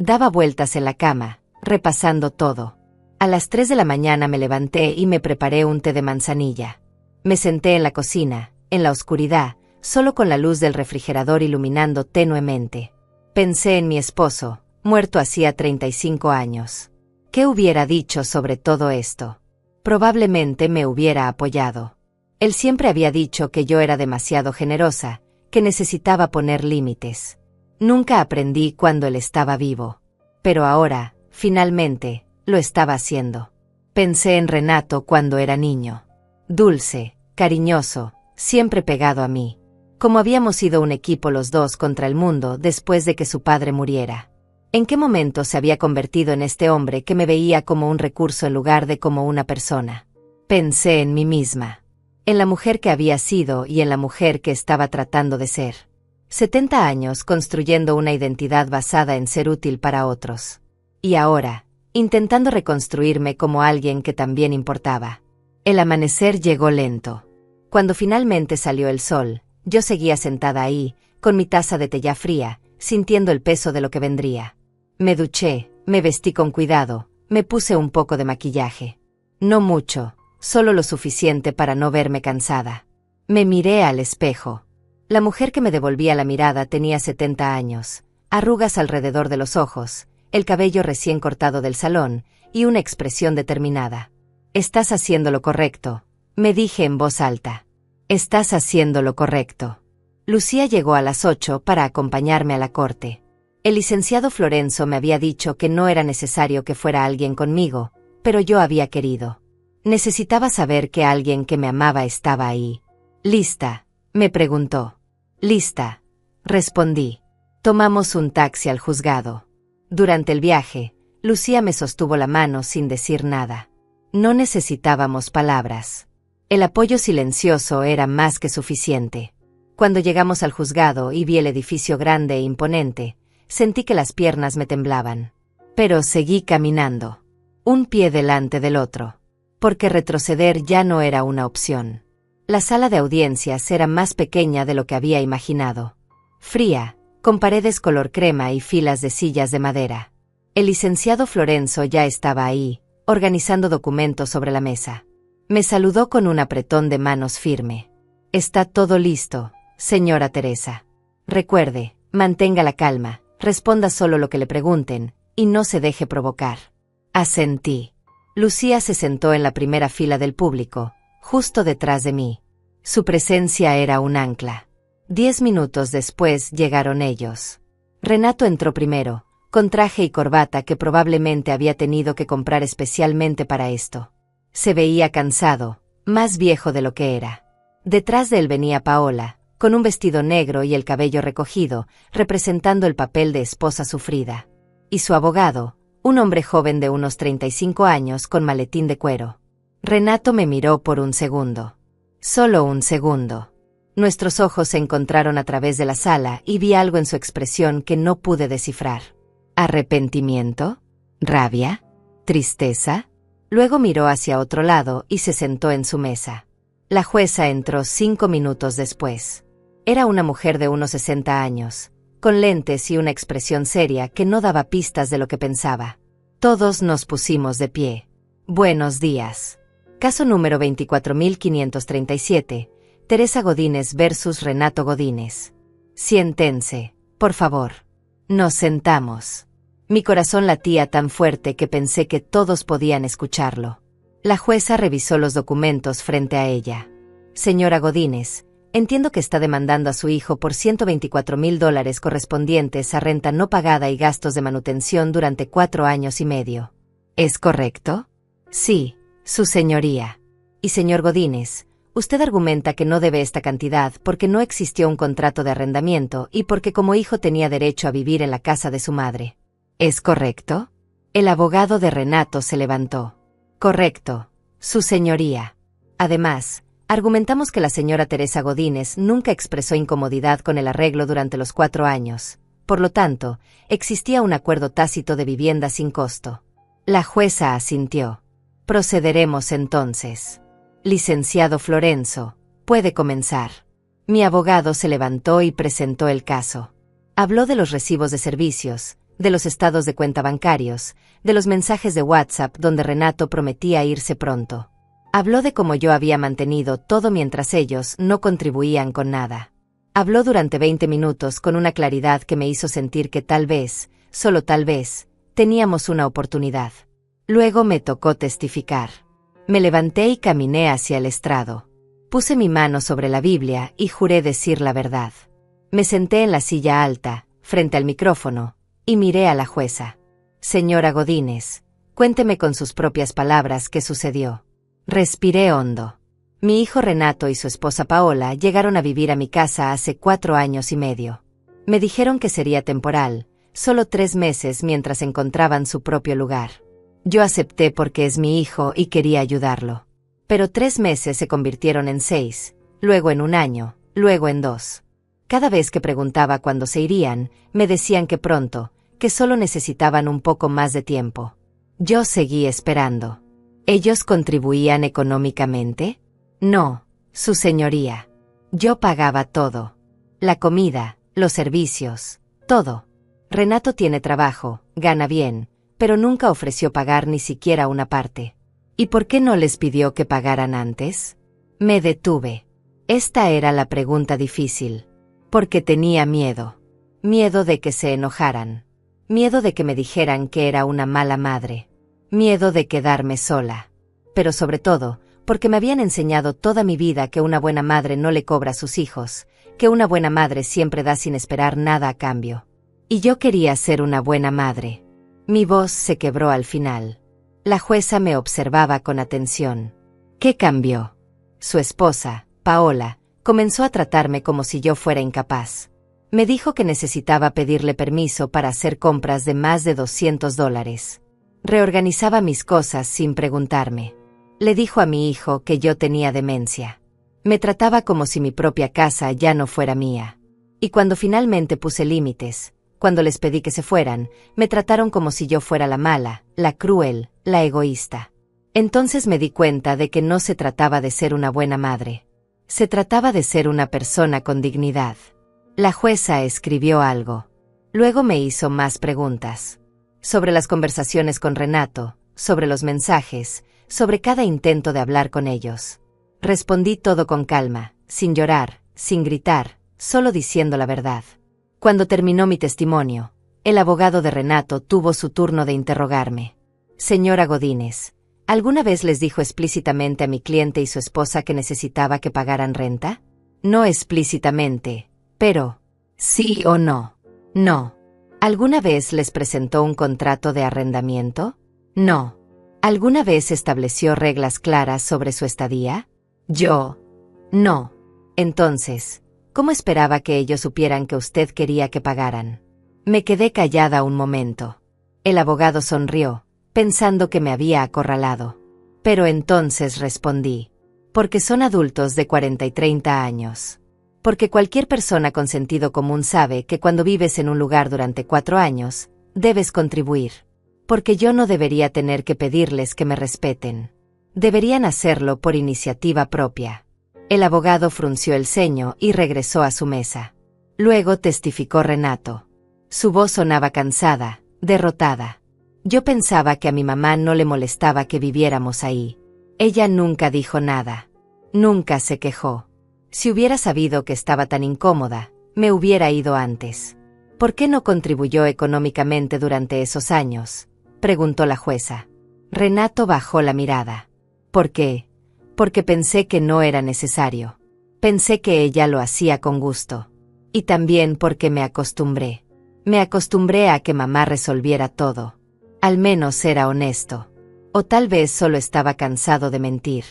Daba vueltas en la cama, repasando todo. A las 3 de la mañana me levanté y me preparé un té de manzanilla. Me senté en la cocina, en la oscuridad, solo con la luz del refrigerador iluminando tenuemente. Pensé en mi esposo, muerto hacía 35 años. ¿Qué hubiera dicho sobre todo esto? Probablemente me hubiera apoyado. Él siempre había dicho que yo era demasiado generosa, que necesitaba poner límites. Nunca aprendí cuando él estaba vivo. Pero ahora, finalmente, lo estaba haciendo. Pensé en Renato cuando era niño. Dulce, cariñoso, siempre pegado a mí. Como habíamos sido un equipo los dos contra el mundo después de que su padre muriera. ¿En qué momento se había convertido en este hombre que me veía como un recurso en lugar de como una persona? Pensé en mí misma. En la mujer que había sido y en la mujer que estaba tratando de ser. 70 años construyendo una identidad basada en ser útil para otros. Y ahora, intentando reconstruirme como alguien que también importaba. El amanecer llegó lento. Cuando finalmente salió el sol, yo seguía sentada ahí, con mi taza de té ya fría, sintiendo el peso de lo que vendría. Me duché, me vestí con cuidado, me puse un poco de maquillaje. No mucho, solo lo suficiente para no verme cansada. Me miré al espejo. La mujer que me devolvía la mirada tenía 70 años, arrugas alrededor de los ojos, el cabello recién cortado del salón, y una expresión determinada. «Estás haciendo lo correcto», me dije en voz alta. «Estás haciendo lo correcto». Lucía llegó a las 8 para acompañarme a la corte. El licenciado Florenzo me había dicho que no era necesario que fuera alguien conmigo, pero yo había querido. Necesitaba saber que alguien que me amaba estaba ahí. «¿Lista?», me preguntó. «Lista», respondí. Tomamos un taxi al juzgado. Durante el viaje, Lucía me sostuvo la mano sin decir nada. No necesitábamos palabras. El apoyo silencioso era más que suficiente. Cuando llegamos al juzgado y vi el edificio grande e imponente, sentí que las piernas me temblaban. Pero seguí caminando, un pie delante del otro, porque retroceder ya no era una opción. La sala de audiencias era más pequeña de lo que había imaginado. Fría, con paredes color crema y filas de sillas de madera. El licenciado Florenzo ya estaba ahí, organizando documentos sobre la mesa. Me saludó con un apretón de manos firme. «Está todo listo, señora Teresa. Recuerde, mantenga la calma, responda solo lo que le pregunten, y no se deje provocar». Asentí. Lucía se sentó en la primera fila del público, justo detrás de mí. Su presencia era un ancla. 10 minutos después llegaron ellos. Renato entró primero, con traje y corbata que probablemente había tenido que comprar especialmente para esto. Se veía cansado, más viejo de lo que era. Detrás de él venía Paola, con un vestido negro y el cabello recogido, representando el papel de esposa sufrida. Y su abogado, un hombre joven de unos 35 años con maletín de cuero. Renato me miró por un segundo. Solo un segundo. Nuestros ojos se encontraron a través de la sala y vi algo en su expresión que no pude descifrar. ¿Arrepentimiento? ¿Rabia? ¿Tristeza? Luego miró hacia otro lado y se sentó en su mesa. La jueza entró 5 minutos después. Era una mujer de unos 60 años, con lentes y una expresión seria que no daba pistas de lo que pensaba. Todos nos pusimos de pie. Buenos días. Caso número 24.537. Teresa Godínez versus Renato Godínez. Siéntense, por favor. Nos sentamos. Mi corazón latía tan fuerte que pensé que todos podían escucharlo. La jueza revisó los documentos frente a ella. Señora Godínez, entiendo que está demandando a su hijo por $124,000 correspondientes a renta no pagada y gastos de manutención durante 4 años y medio. ¿Es correcto? Sí, su señoría. Y señor Godínez, usted argumenta que no debe esta cantidad porque no existió un contrato de arrendamiento y porque como hijo tenía derecho a vivir en la casa de su madre. ¿Es correcto? El abogado de Renato se levantó. Correcto, su señoría. Además, argumentamos que la señora Teresa Godínez nunca expresó incomodidad con el arreglo durante los 4 años. Por lo tanto, existía un acuerdo tácito de vivienda sin costo. La jueza asintió. Procederemos entonces. Licenciado Florenzo, puede comenzar. Mi abogado se levantó y presentó el caso. Habló de los recibos de servicios, de los estados de cuenta bancarios, de los mensajes de WhatsApp donde Renato prometía irse pronto. Habló de cómo yo había mantenido todo mientras ellos no contribuían con nada. Habló durante 20 minutos con una claridad que me hizo sentir que tal vez, solo tal vez, teníamos una oportunidad. Luego me tocó testificar. Me levanté y caminé hacia el estrado. Puse mi mano sobre la Biblia y juré decir la verdad. Me senté en la silla alta, frente al micrófono, y miré a la jueza. Señora Godínez, cuénteme con sus propias palabras qué sucedió. Respiré hondo. Mi hijo Renato y su esposa Paola llegaron a vivir a mi casa hace 4 años y medio. Me dijeron que sería temporal, solo 3 meses mientras encontraban su propio lugar. Yo acepté porque es mi hijo y quería ayudarlo. Pero 3 meses se convirtieron en 6, luego en 1 año, luego en 2. Cada vez que preguntaba cuándo se irían, me decían que pronto, que solo necesitaban un poco más de tiempo. Yo seguí esperando. ¿Ellos contribuían económicamente? No, su señoría. Yo pagaba todo. La comida, los servicios, todo. Renato tiene trabajo, gana bien, pero nunca ofreció pagar ni siquiera una parte. ¿Y por qué no les pidió que pagaran antes? Me detuve. Esta era la pregunta difícil. Porque tenía miedo. Miedo de que se enojaran. Miedo de que me dijeran que era una mala madre. Miedo de quedarme sola. Pero sobre todo, porque me habían enseñado toda mi vida que una buena madre no le cobra a sus hijos, que una buena madre siempre da sin esperar nada a cambio. Y yo quería ser una buena madre. Mi voz se quebró al final. La jueza me observaba con atención. ¿Qué cambió? Su esposa, Paola, comenzó a tratarme como si yo fuera incapaz. Me dijo que necesitaba pedirle permiso para hacer compras de más de $200. Reorganizaba mis cosas sin preguntarme. Le dijo a mi hijo que yo tenía demencia. Me trataba como si mi propia casa ya no fuera mía. Y cuando finalmente puse límites, cuando les pedí que se fueran, me trataron como si yo fuera la mala, la cruel, la egoísta. Entonces me di cuenta de que no se trataba de ser una buena madre. Se trataba de ser una persona con dignidad. La jueza escribió algo. Luego me hizo más preguntas. Sobre las conversaciones con Renato, sobre los mensajes, sobre cada intento de hablar con ellos. Respondí todo con calma, sin llorar, sin gritar, solo diciendo la verdad. Cuando terminó mi testimonio, el abogado de Renato tuvo su turno de interrogarme. Señora Godínez, ¿alguna vez les dijo explícitamente a mi cliente y su esposa que necesitaba que pagaran renta? No explícitamente, pero ¿sí o no? No. ¿Alguna vez les presentó un contrato de arrendamiento? No. ¿Alguna vez estableció reglas claras sobre su estadía? Yo. No. Entonces, ¿cómo esperaba que ellos supieran que usted quería que pagaran? Me quedé callada un momento. El abogado sonrió, pensando que me había acorralado. Pero entonces respondí. Porque son adultos de 40 y 30 años. Porque cualquier persona con sentido común sabe que cuando vives en un lugar durante 4 años, debes contribuir. Porque yo no debería tener que pedirles que me respeten. Deberían hacerlo por iniciativa propia. El abogado frunció el ceño y regresó a su mesa. Luego testificó Renato. Su voz sonaba cansada, derrotada. Yo pensaba que a mi mamá no le molestaba que viviéramos ahí. Ella nunca dijo nada. Nunca se quejó. Si hubiera sabido que estaba tan incómoda, me hubiera ido antes. ¿Por qué no contribuyó económicamente durante esos años?, preguntó la jueza. Renato bajó la mirada. ¿Por qué? Porque pensé que no era necesario. Pensé que ella lo hacía con gusto. Y también porque me acostumbré. Me acostumbré a que mamá resolviera todo. Al menos era honesto. O tal vez solo estaba cansado de mentir.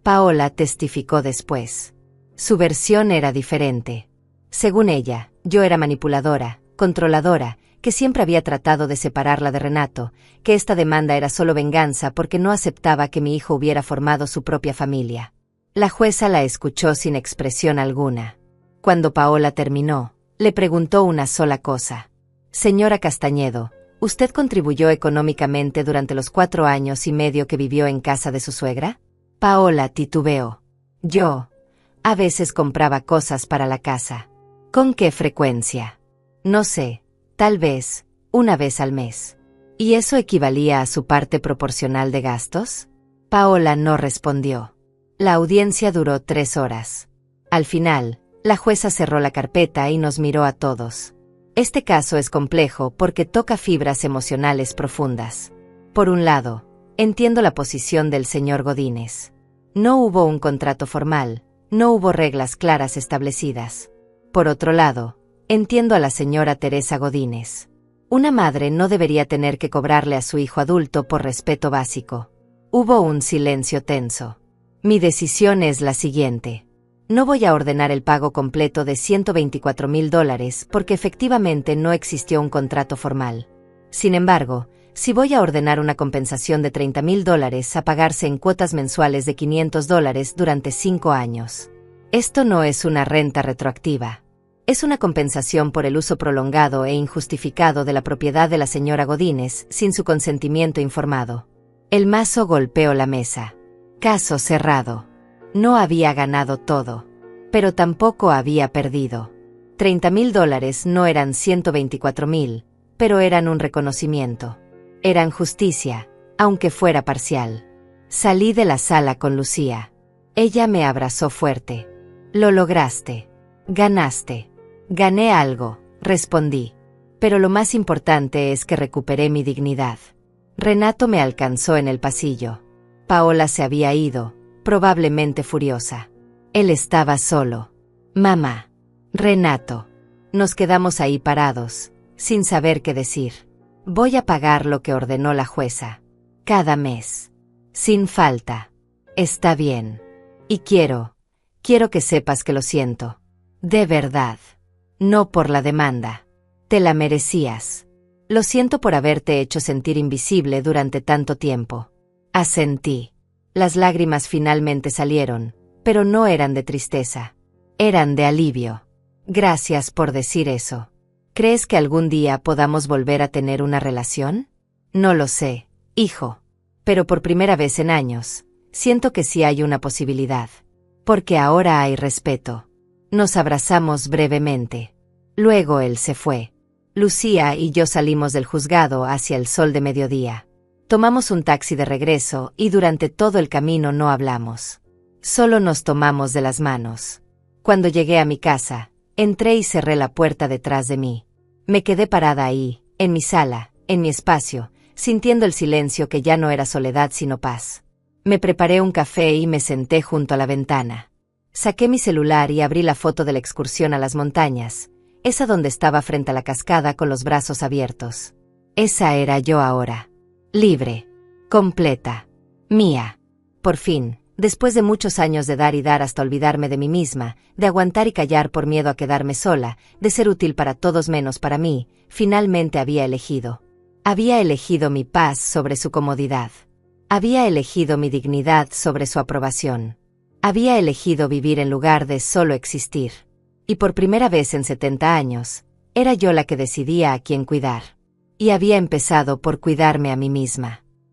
Paola testificó después. Su versión era diferente. Según ella, yo era manipuladora, controladora, que siempre había tratado de separarla de Renato, que esta demanda era solo venganza porque no aceptaba que mi hijo hubiera formado su propia familia. La jueza la escuchó sin expresión alguna. Cuando Paola terminó, le preguntó una sola cosa. Señora Castañedo, ¿usted contribuyó económicamente durante los 4 años y medio que vivió en casa de su suegra? Paola titubeó. Yo. A veces compraba cosas para la casa. ¿Con qué frecuencia? No sé, tal vez, una vez al mes. ¿Y eso equivalía a su parte proporcional de gastos? Paola no respondió. La audiencia duró 3 horas. Al final, la jueza cerró la carpeta y nos miró a todos. Este caso es complejo porque toca fibras emocionales profundas. Por un lado, entiendo la posición del señor Godínez. No hubo un contrato formal. No hubo reglas claras establecidas. Por otro lado, entiendo a la señora Teresa Godínez. Una madre no debería tener que cobrarle a su hijo adulto por respeto básico. Hubo un silencio tenso. Mi decisión es la siguiente. No voy a ordenar el pago completo de $124,000 porque efectivamente no existió un contrato formal. Sin embargo, sí voy a ordenar una compensación de $30,000 a pagarse en cuotas mensuales de $500 durante 5 años. Esto no es una renta retroactiva. Es una compensación por el uso prolongado e injustificado de la propiedad de la señora Godínez sin su consentimiento informado. El mazo golpeó la mesa. Caso cerrado. No había ganado todo, pero tampoco había perdido. $30,000 no eran 124,000, pero eran un reconocimiento. Eran justicia, aunque fuera parcial. Salí de la sala con Lucía. Ella me abrazó fuerte. Lo lograste. Ganaste. Gané algo, respondí. Pero lo más importante es que recuperé mi dignidad. Renato me alcanzó en el pasillo. Paola se había ido, probablemente furiosa. Él estaba solo. Mamá. Renato. Nos quedamos ahí parados, sin saber qué decir. Voy a pagar lo que ordenó la jueza. Cada mes. Sin falta. Está bien. Y quiero que sepas que lo siento. De verdad. No por la demanda. Te la merecías. Lo siento por haberte hecho sentir invisible durante tanto tiempo. Asentí. Las lágrimas finalmente salieron, pero no eran de tristeza. Eran de alivio. Gracias por decir eso. ¿Crees que algún día podamos volver a tener una relación? No lo sé, hijo. Pero por primera vez en años, siento que sí hay una posibilidad. Porque ahora hay respeto. Nos abrazamos brevemente. Luego él se fue. Lucía y yo salimos del juzgado hacia el sol de mediodía. Tomamos un taxi de regreso y durante todo el camino no hablamos. Solo nos tomamos de las manos. Cuando llegué a mi casa, entré y cerré la puerta detrás de mí. Me quedé parada ahí, en mi sala, en mi espacio, sintiendo el silencio que ya no era soledad sino paz. Me preparé un café y me senté junto a la ventana. Saqué mi celular y abrí la foto de la excursión a las montañas, esa donde estaba frente a la cascada con los brazos abiertos. Esa era yo ahora. Libre. Completa. Mía. Por fin, después de muchos años de dar y dar hasta olvidarme de mí misma, de aguantar y callar por miedo a quedarme sola, de ser útil para todos menos para mí, finalmente había elegido. Había elegido mi paz sobre su comodidad. Había elegido mi dignidad sobre su aprobación. Había elegido vivir en lugar de solo existir. Y por primera vez en 70 años, era yo la que decidía a quién cuidar. Y había empezado por cuidarme a mí misma.